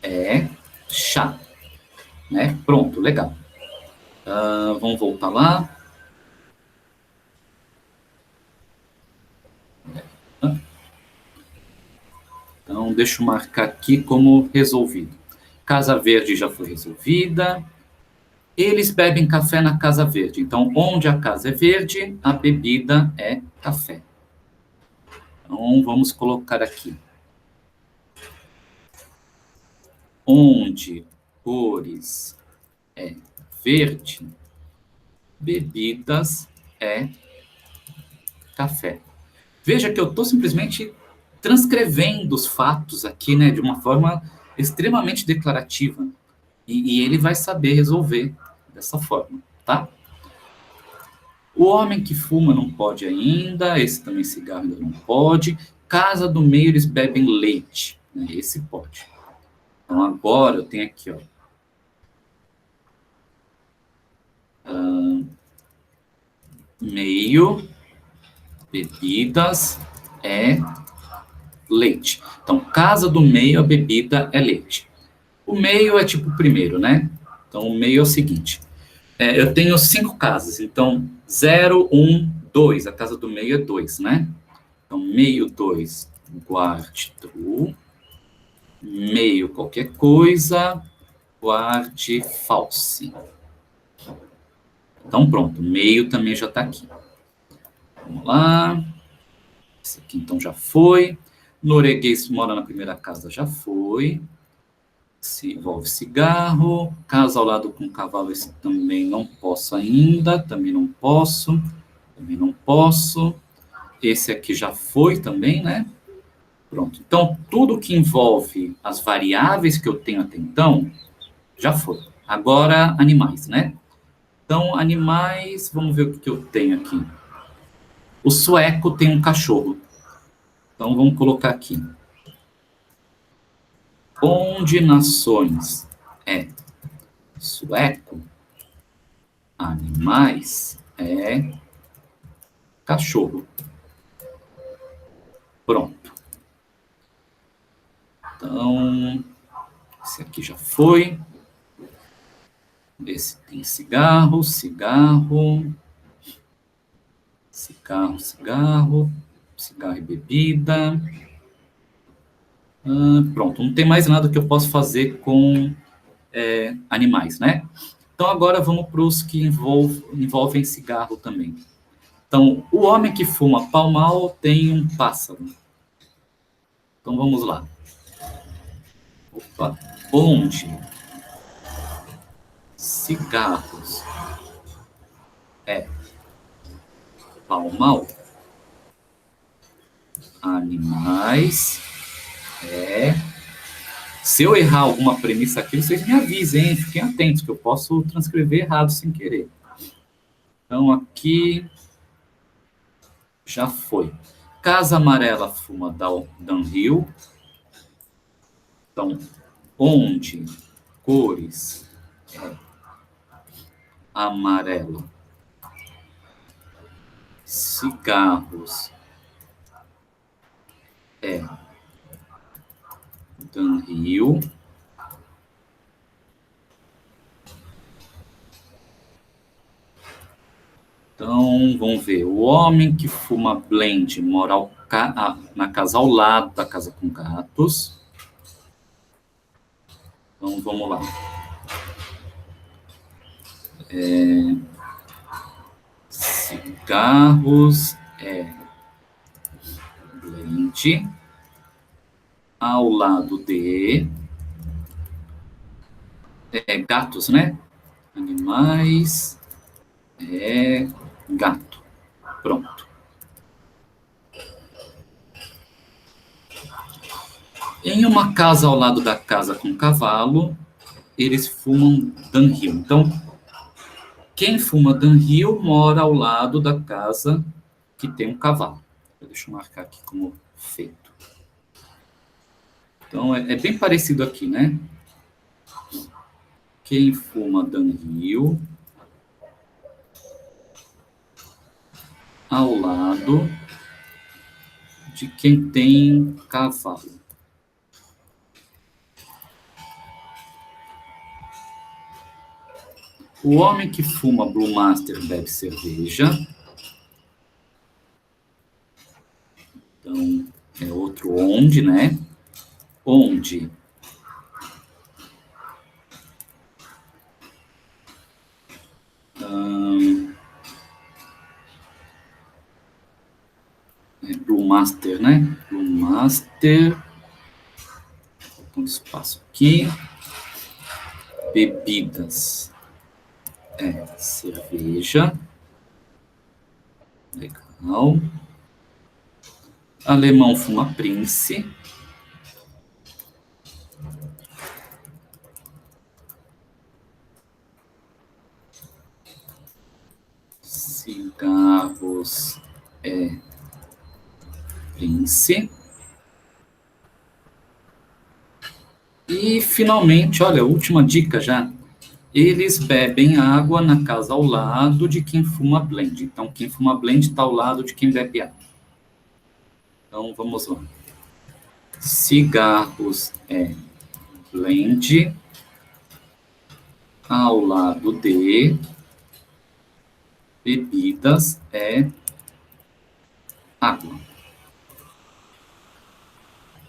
Speaker 1: é chá. Né? Pronto, legal. Vamos voltar lá. Então, deixa eu marcar aqui como resolvido. Casa Verde já foi resolvida. Eles bebem café na Casa Verde. Então, onde a casa é verde, a bebida é café. Então, vamos colocar aqui. Onde cores é verde, bebidas é café. Veja que eu estou simplesmente transcrevendo os fatos aqui, né, de uma forma extremamente declarativa. E ele vai saber resolver dessa forma, tá? O homem que fuma não pode ainda, esse também cigarro ainda não pode. Casa do meio, eles bebem leite, né? Esse pode. Então agora eu tenho aqui, ó. Meio, bebidas é leite. Então, casa do meio, a bebida é leite. O meio é tipo o primeiro, né? Então, o meio é o seguinte. Eu tenho 5 casas. Então, 0, 1, 2. A casa do meio é 2, né? Então, meio 2, guarde true. Meio qualquer coisa, guarde false. Então, pronto. Meio também já está aqui. Vamos lá. Esse aqui, então, já foi. Norueguês mora na primeira casa, já foi. Se envolve cigarro. Casa ao lado com cavalo, esse também não posso ainda. Também não posso. Também não posso. Esse aqui já foi também, né? Pronto. Então, tudo que envolve as variáveis que eu tenho até então, já foi. Agora, animais, né? Então, animais, vamos ver o que eu tenho aqui. O sueco tem um cachorro. Então, vamos colocar aqui. Onde nações é sueco, animais é cachorro. Pronto. Então, esse aqui já foi. Esse tem cigarro, cigarro, cigarro, cigarro, cigarro e bebida. Pronto, não tem mais nada que eu possa fazer com animais, né? Então, agora vamos para os que envolvem cigarro também. Então, o homem que fuma pau mal tem um pássaro. Então, vamos lá. Opa, onde cigarros é pau mal, animais é... Se eu errar alguma premissa aqui, vocês me avisem, hein? Fiquem atentos, que eu posso transcrever errado sem querer. Então, aqui já foi. Casa amarela fuma downhill. Então, onde cores é amarelo, cigarros é downhill. Então, vamos ver. O homem que fuma blend mora na casa ao lado da casa com gatos. Então, vamos lá. Cigarros é blend ao lado de gatos, né? Animais é gato. Pronto. Em uma casa ao lado da casa com cavalo, eles fumam downhill. Então, quem fuma downhill mora ao lado da casa que tem um cavalo. Deixa eu marcar aqui como feito. Então, é bem parecido aqui, né? Quem fuma downhill ao lado de quem tem cavalo. O homem que fuma Blue Master bebe cerveja. Então, é outro onde, né? Onde Blue Master, né? Blue Master. Um espaço aqui. Bebidas. Cerveja. Legal. Alemão fuma Prince. Cigarros Prince. E, finalmente, olha, última dica já. Eles bebem água na casa ao lado de quem fuma blend. Então, quem fuma blend está ao lado de quem bebe água. Então, vamos lá. Cigarros blend ao lado de bebidas água.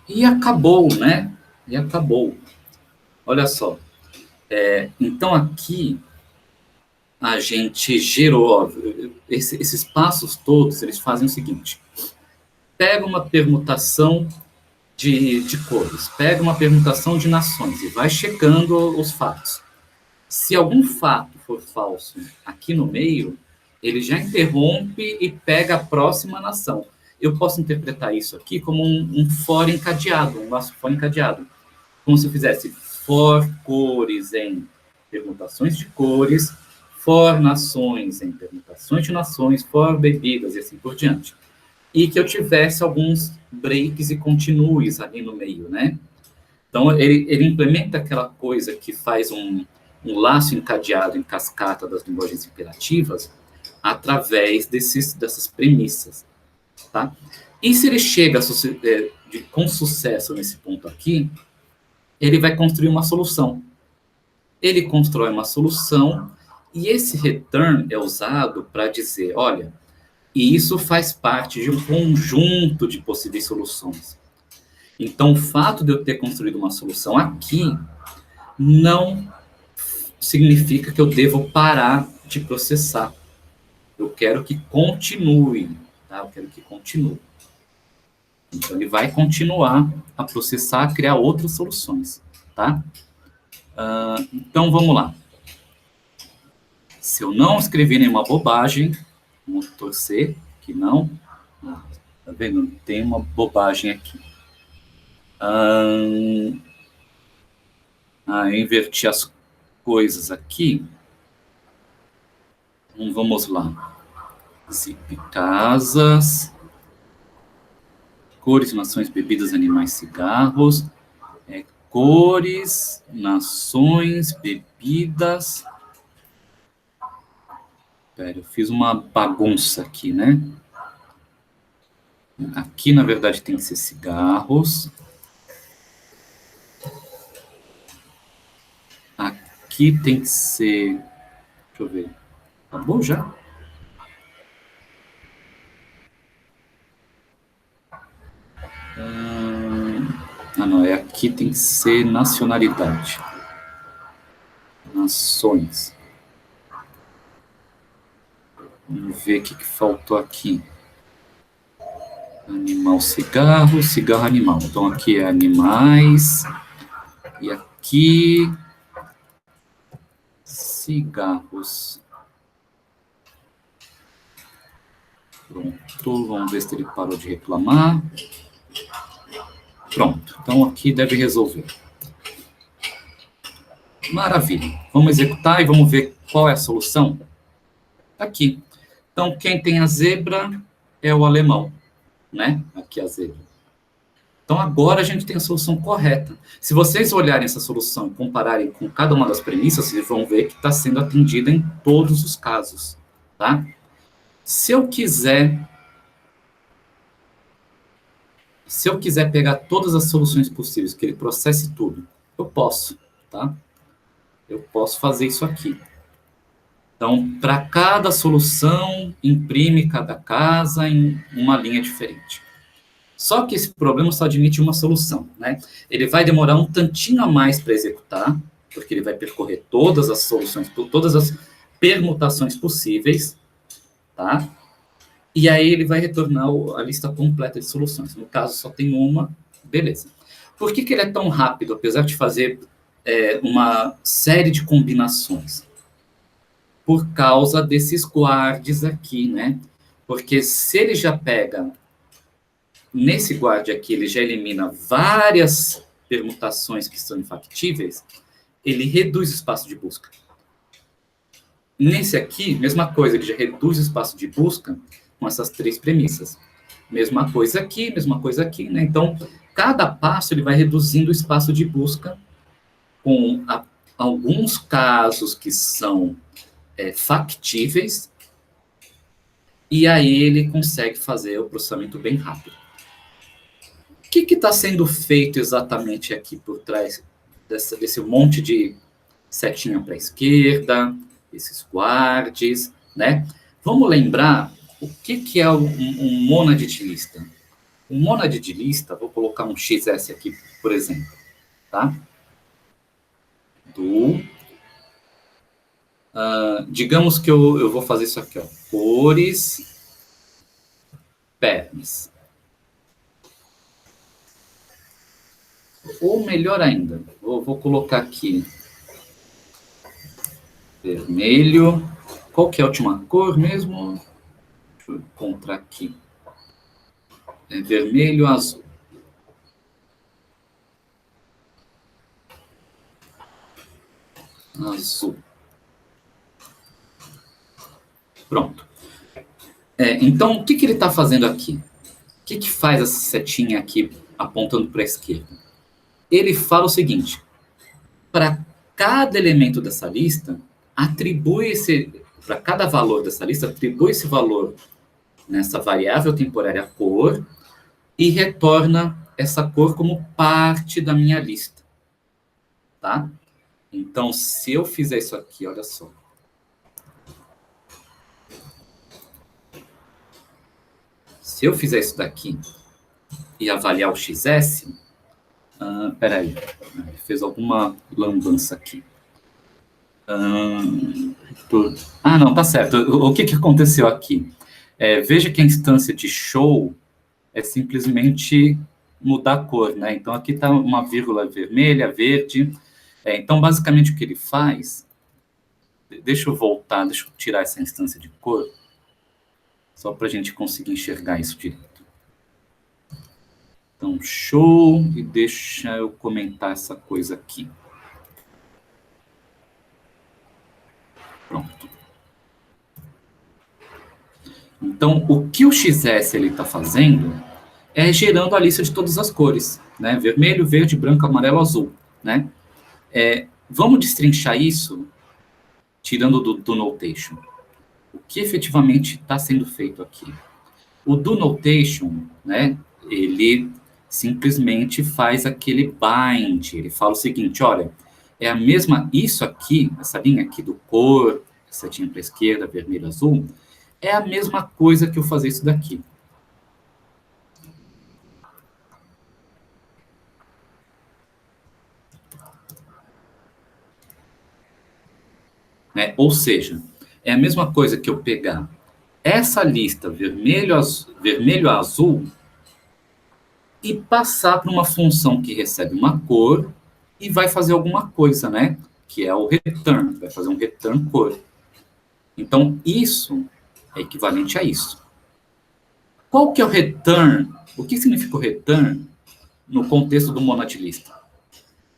Speaker 1: E acabou, né? E acabou. Olha só. Então, aqui, a gente gerou... esses passos todos, eles fazem o seguinte. Pega uma permutação de cores, pega uma permutação de nações e vai checando os fatos. Se algum fato for falso aqui no meio, ele já interrompe e pega a próxima nação. Eu posso interpretar isso aqui como um for encadeado, um laço for encadeado. Como se eu fizesse for cores em permutações de cores, for nações em permutações de nações, for bebidas e assim por diante. E que eu tivesse alguns breaks e continues ali no meio, né? Então, ele implementa aquela coisa que faz um laço encadeado em cascata das linguagens imperativas através dessas premissas, tá? E se ele chega com sucesso nesse ponto aqui, ele vai construir uma solução. Ele constrói uma solução e esse return é usado para dizer, olha, e isso faz parte de um conjunto de possíveis soluções. Então, o fato de eu ter construído uma solução aqui não significa que eu devo parar de processar. Eu quero que continue, tá? Eu quero que continue. Então, ele vai continuar a processar, a criar outras soluções, tá? Então, vamos lá. Se eu não escrever nenhuma bobagem, vamos torcer que não. Tá vendo? Tem uma bobagem aqui. Eu inverti as coisas aqui. Então, vamos lá. Zip casas. Cores, nações, bebidas, animais, cigarros. Cores, nações, bebidas. Espera, eu fiz uma bagunça aqui, né? Aqui, na verdade, tem que ser cigarros. Aqui tem que ser... Deixa eu ver. Acabou já? Não, aqui tem que ser nacionalidade. Nações. Vamos ver o que faltou aqui. Animal, cigarro, cigarro, animal. Então, aqui é animais. E aqui... cigarros. Pronto, vamos ver se ele parou de reclamar. Pronto, então aqui deve resolver. Maravilha. Vamos executar e vamos ver qual é a solução? Aqui. Então, quem tem a zebra é o alemão, né? Aqui a zebra. Então, agora a gente tem a solução correta. Se vocês olharem essa solução e compararem com cada uma das premissas, vocês vão ver que está sendo atendida em todos os casos, tá? Se eu quiser pegar todas as soluções possíveis, que ele processe tudo, eu posso, tá? Eu posso fazer isso aqui. Então, para cada solução, imprime cada casa em uma linha diferente. Só que esse problema só admite uma solução, né? Ele vai demorar um tantinho a mais para executar, porque ele vai percorrer todas as soluções, todas as permutações possíveis, tá? E aí ele vai retornar a lista completa de soluções. No caso, só tem uma, beleza. Por que ele é tão rápido, apesar de fazer uma série de combinações? Por causa desses guards aqui, né? Porque se ele já pega, nesse guard aqui, ele já elimina várias permutações que são infactíveis, ele reduz o espaço de busca. Nesse aqui, mesma coisa, ele já reduz o espaço de busca com essas três premissas. Mesma coisa aqui, né? Então, cada passo ele vai reduzindo o espaço de busca com alguns casos que são factíveis, e aí ele consegue fazer o processamento bem rápido. O que está sendo feito exatamente aqui por trás desse monte de setinha para a esquerda, esses guards, né? Vamos lembrar o que é um monad de lista. Um monad de lista, vou colocar um XS aqui, por exemplo, tá? Digamos que eu vou fazer isso aqui, ó. Cores, pernas. Ou melhor ainda, vou colocar aqui vermelho. Qual que é a última cor mesmo? Deixa eu encontrar aqui. Vermelho, azul. Azul. Pronto. Então, o que ele está fazendo aqui? O que faz essa setinha aqui apontando para a esquerda? Ele fala o seguinte: para cada elemento dessa lista, para cada valor dessa lista, atribui esse valor nessa variável temporária cor, e retorna essa cor como parte da minha lista, tá? Então, se eu fizer isso aqui, olha só. Se eu fizer isso daqui e avaliar o XS, peraí, fez alguma lambança aqui. Não, tá certo. O que aconteceu aqui? Veja que a instância de show é simplesmente mudar a cor, né? Então, aqui está uma vírgula vermelha, verde. Então, basicamente, o que ele faz... Deixa eu voltar, deixa eu tirar essa instância de cor, só para a gente conseguir enxergar isso direito. Então, show, e deixa eu comentar essa coisa aqui. Pronto. Então, o que o XS está fazendo é gerando a lista de todas as cores, né? Vermelho, verde, branco, amarelo, azul, né? Vamos destrinchar isso tirando do notation. O que efetivamente está sendo feito aqui? O do notation, né? Ele simplesmente faz aquele bind. Ele fala o seguinte, olha, é a mesma, isso aqui, essa linha aqui do cor, setinha para a esquerda, vermelho, azul, é a mesma coisa que eu fazer isso daqui. Né? Ou seja, é a mesma coisa que eu pegar essa lista vermelho, azul, e passar para uma função que recebe uma cor e vai fazer alguma coisa, né? Que é o return, vai fazer um return cor. Então, isso é equivalente a isso. Qual que é o return? O que significa o return no contexto do monad lista?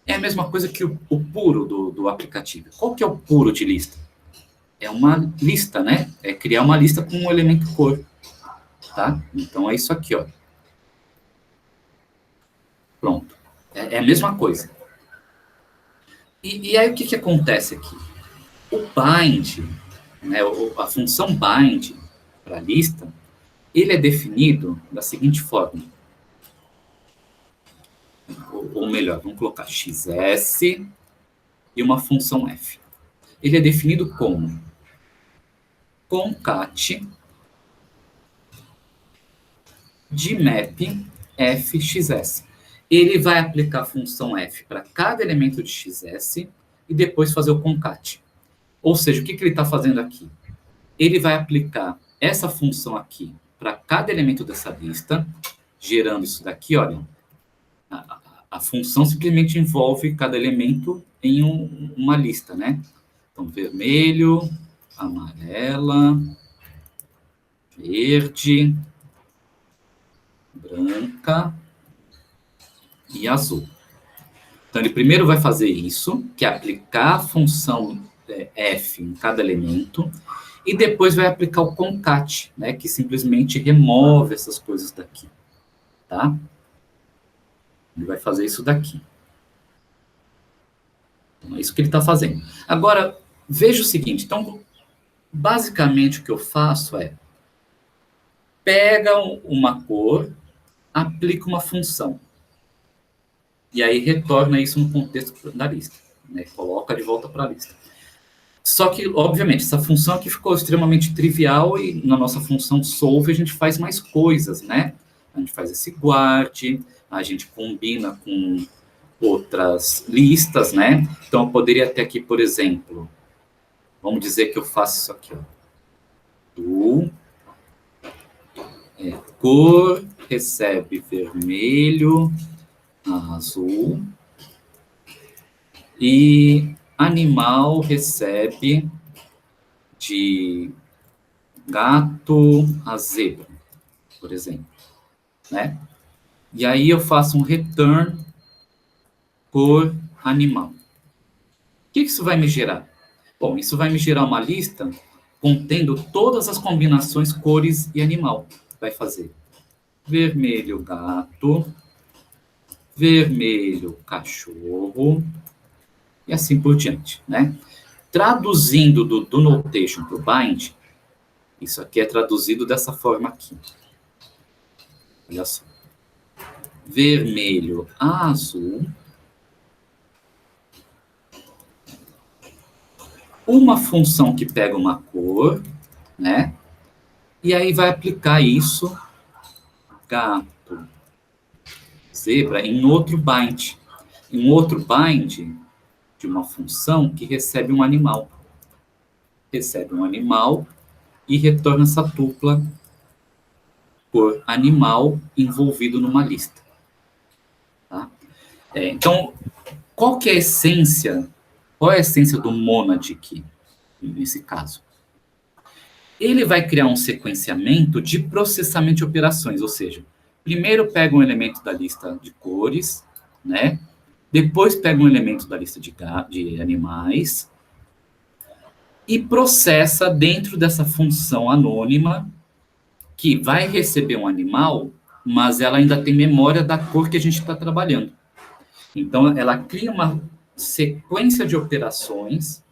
Speaker 1: É a mesma coisa que o puro do aplicativo. Qual que é o puro de lista? É uma lista, né? É criar uma lista com um elemento cor. Tá? Então, é isso aqui, ó. Pronto. É a mesma coisa. E aí, o que acontece aqui? O bind, né, a função bind para a lista, ele é definido da seguinte forma. Ou melhor, vamos colocar XS e uma função F. Ele é definido como concat de map fxs. Ele vai aplicar a função f para cada elemento de xs e depois fazer o concat. Ou seja, o que ele está fazendo aqui? Ele vai aplicar essa função aqui para cada elemento dessa lista, gerando isso daqui, olha. A função simplesmente envolve cada elemento em uma lista, né? Então, vermelho, amarela, verde, branca e azul. Então, ele primeiro vai fazer isso, que é aplicar a função f em cada elemento, e depois vai aplicar o concat, né, que simplesmente remove essas coisas daqui, tá? Ele vai fazer isso daqui. Então, é isso que ele está fazendo. Agora, veja o seguinte, então, basicamente o que eu faço é, pega uma cor, aplica uma função, e aí retorna isso no contexto da lista, né? Coloca de volta para a lista. Só que, obviamente, essa função aqui ficou extremamente trivial e na nossa função solve a gente faz mais coisas, né? A gente faz esse guard, a gente combina com outras listas, né? Então, eu poderia ter aqui, por exemplo, vamos dizer que eu faço isso aqui, ó. Cor recebe vermelho, azul, e animal recebe de gato a zebra, por exemplo, né? E aí eu faço um return por animal. O que isso vai me gerar? Bom, isso vai me gerar uma lista contendo todas as combinações cores e animal. Vai fazer vermelho gato, vermelho cachorro, e assim por diante, né? Traduzindo do notation para o bind, isso aqui é traduzido dessa forma aqui. Olha só. vermelho a azul, uma função que pega uma cor, né? E aí vai aplicar isso, gato, zebra, em outro bind. Em outro bind de uma função que recebe um animal. Recebe um animal e retorna essa tupla por animal envolvido numa lista. Tá? Então, qual que é a essência? Qual é a essência do monad aqui, nesse caso? Ele vai criar um sequenciamento de processamento de operações, ou seja, primeiro pega um elemento da lista de cores, né? Depois pega um elemento da lista de animais e processa dentro dessa função anônima que vai receber um animal, mas ela ainda tem memória da cor que a gente está trabalhando. Então, ela cria uma sequência de operações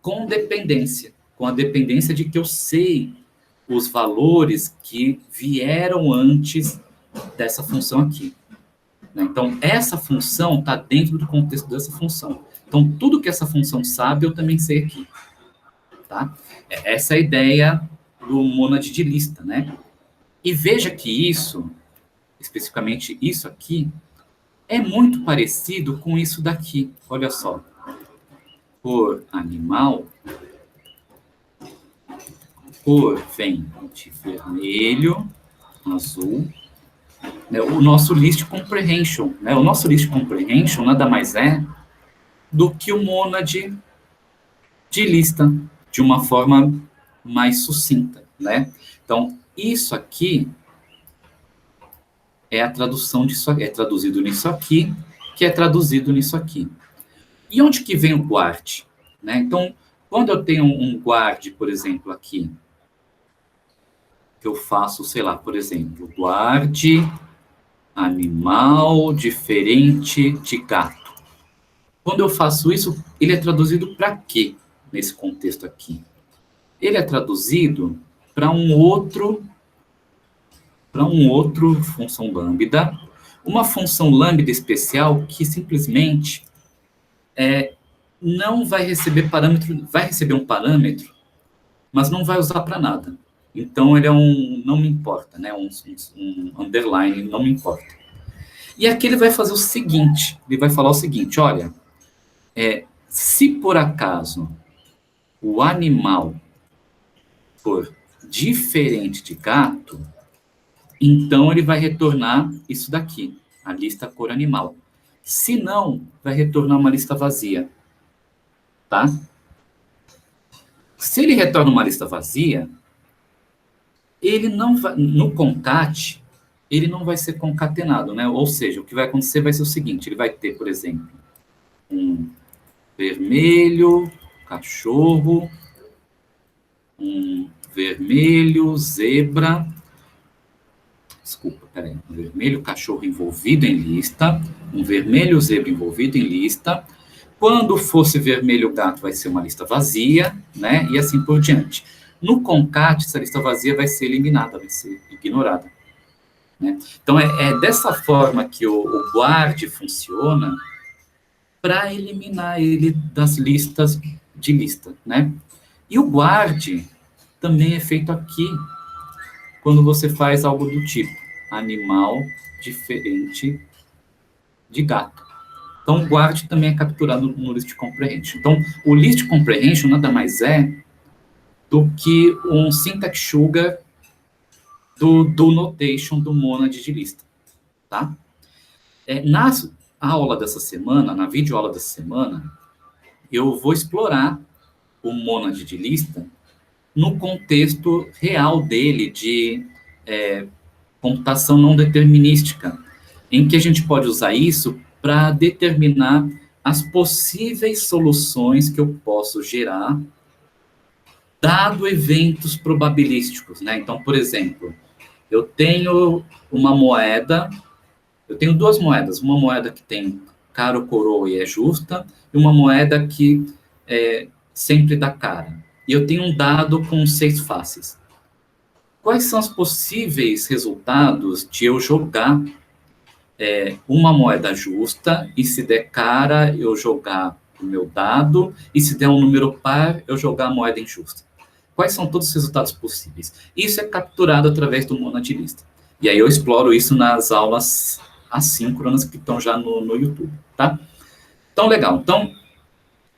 Speaker 1: com dependência, com a dependência de que eu sei os valores que vieram antes dessa função aqui. Então, essa função está dentro do contexto dessa função. Então, tudo que essa função sabe, eu também sei aqui. Tá? Essa é a ideia do monad de lista, né? E veja que isso, especificamente isso aqui, é muito parecido com isso daqui. Olha só. Cor animal, cor vem de vermelho, azul, o nosso list comprehension. Né? O nosso list comprehension nada mais é do que o monad de lista, de uma forma mais sucinta. Né? Então, isso aqui é a tradução disso aqui, é traduzido nisso aqui, que é traduzido nisso aqui. E onde que vem o guard? Né? Então, quando eu tenho um guard, por exemplo, aqui, que eu faço, sei lá, por exemplo, guard animal diferente de gato. Quando eu faço isso, ele é traduzido para quê nesse contexto aqui? Ele é traduzido para um outro função lambda, uma função lambda especial que simplesmente não vai receber parâmetro, vai receber um parâmetro, mas não vai usar para nada. Então, ele é não me importa, né? Um underline, não me importa. E aqui ele vai fazer o seguinte, ele vai falar o seguinte, olha, se por acaso o animal for diferente de gato, então ele vai retornar isso daqui, a lista cor animal. Se não, vai retornar uma lista vazia, tá? Se ele retorna uma lista vazia, ele não vai, no concat, ele não vai ser concatenado, né? Ou seja, o que vai acontecer vai ser o seguinte, ele vai ter, por exemplo, um vermelho, cachorro, um vermelho, zebra, um vermelho, cachorro envolvido em lista, um vermelho, zebra envolvido em lista. Quando fosse vermelho, gato, vai ser uma lista vazia, né? E assim por diante. No concat, essa lista vazia vai ser eliminada, vai ser ignorada. Né? Então, é dessa forma que o guard funciona para eliminar ele das listas de lista. Né? E o guard também é feito aqui, quando você faz algo do tipo animal diferente de gato. Então, o guard também é capturado no list comprehension. Então, o list comprehension nada mais é do que um syntax sugar do notation do monad de lista, tá? Na aula dessa semana, na videoaula dessa semana, eu vou explorar o monad de lista no contexto real dele de computação não determinística, em que a gente pode usar isso para determinar as possíveis soluções que eu posso gerar dado eventos probabilísticos, né? Então, por exemplo, eu tenho uma moeda, eu tenho duas moedas, uma moeda que tem cara ou coroa e é justa, e uma moeda que sempre dá cara. E eu tenho um dado com 6 faces. Quais são os possíveis resultados de eu jogar uma moeda justa, e se der cara, eu jogar o meu dado, e se der um número par, eu jogar a moeda injusta. Quais são todos os resultados possíveis? Isso é capturado através do Monad Lista. E aí eu exploro isso nas aulas assíncronas que estão já no YouTube, tá? Então, legal. Então,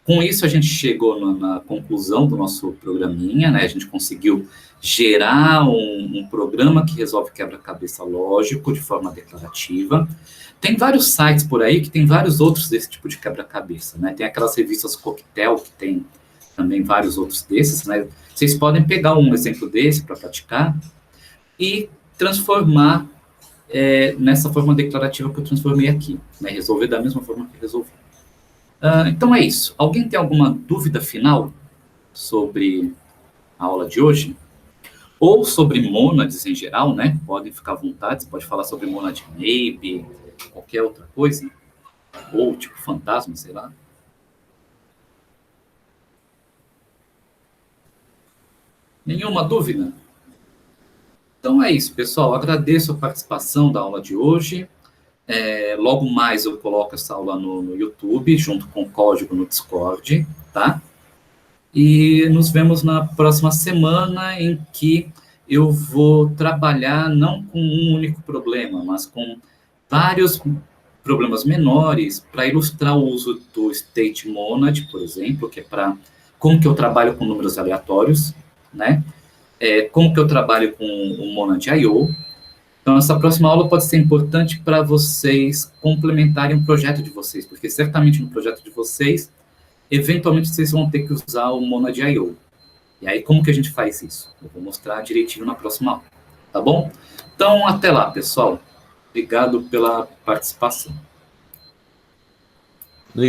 Speaker 1: com isso a gente chegou na conclusão do nosso programinha, né? A gente conseguiu gerar um programa que resolve quebra-cabeça lógico de forma declarativa. Tem vários sites por aí que tem vários outros desse tipo de quebra-cabeça, né? Tem aquelas revistas Coquetel, que tem também vários outros desses, né? Vocês podem pegar um exemplo desse para praticar e transformar nessa forma declarativa que eu transformei aqui, né? Resolver da mesma forma que resolvi. Então é isso. Alguém tem alguma dúvida final sobre a aula de hoje? Ou sobre mônades em geral, né? Podem ficar à vontade, você pode falar sobre Monad Maybe, qualquer outra coisa. Ou tipo fantasma, sei lá. Nenhuma dúvida? Então é isso, pessoal. Agradeço a participação da aula de hoje. Logo mais eu coloco essa aula no YouTube, junto com o código no Discord, tá? E nos vemos na próxima semana, em que eu vou trabalhar não com um único problema, mas com vários problemas menores, para ilustrar o uso do State Monad, por exemplo, que é para como que eu trabalho com números aleatórios, né? Como que eu trabalho com o Monad I/O. Então, essa próxima aula pode ser importante para vocês complementarem o projeto de vocês, porque certamente no projeto de vocês, eventualmente vocês vão ter que usar o Monad I/O. E aí, como que a gente faz isso? Eu vou mostrar direitinho na próxima aula, tá bom? Então, até lá, pessoal. Obrigado pela participação.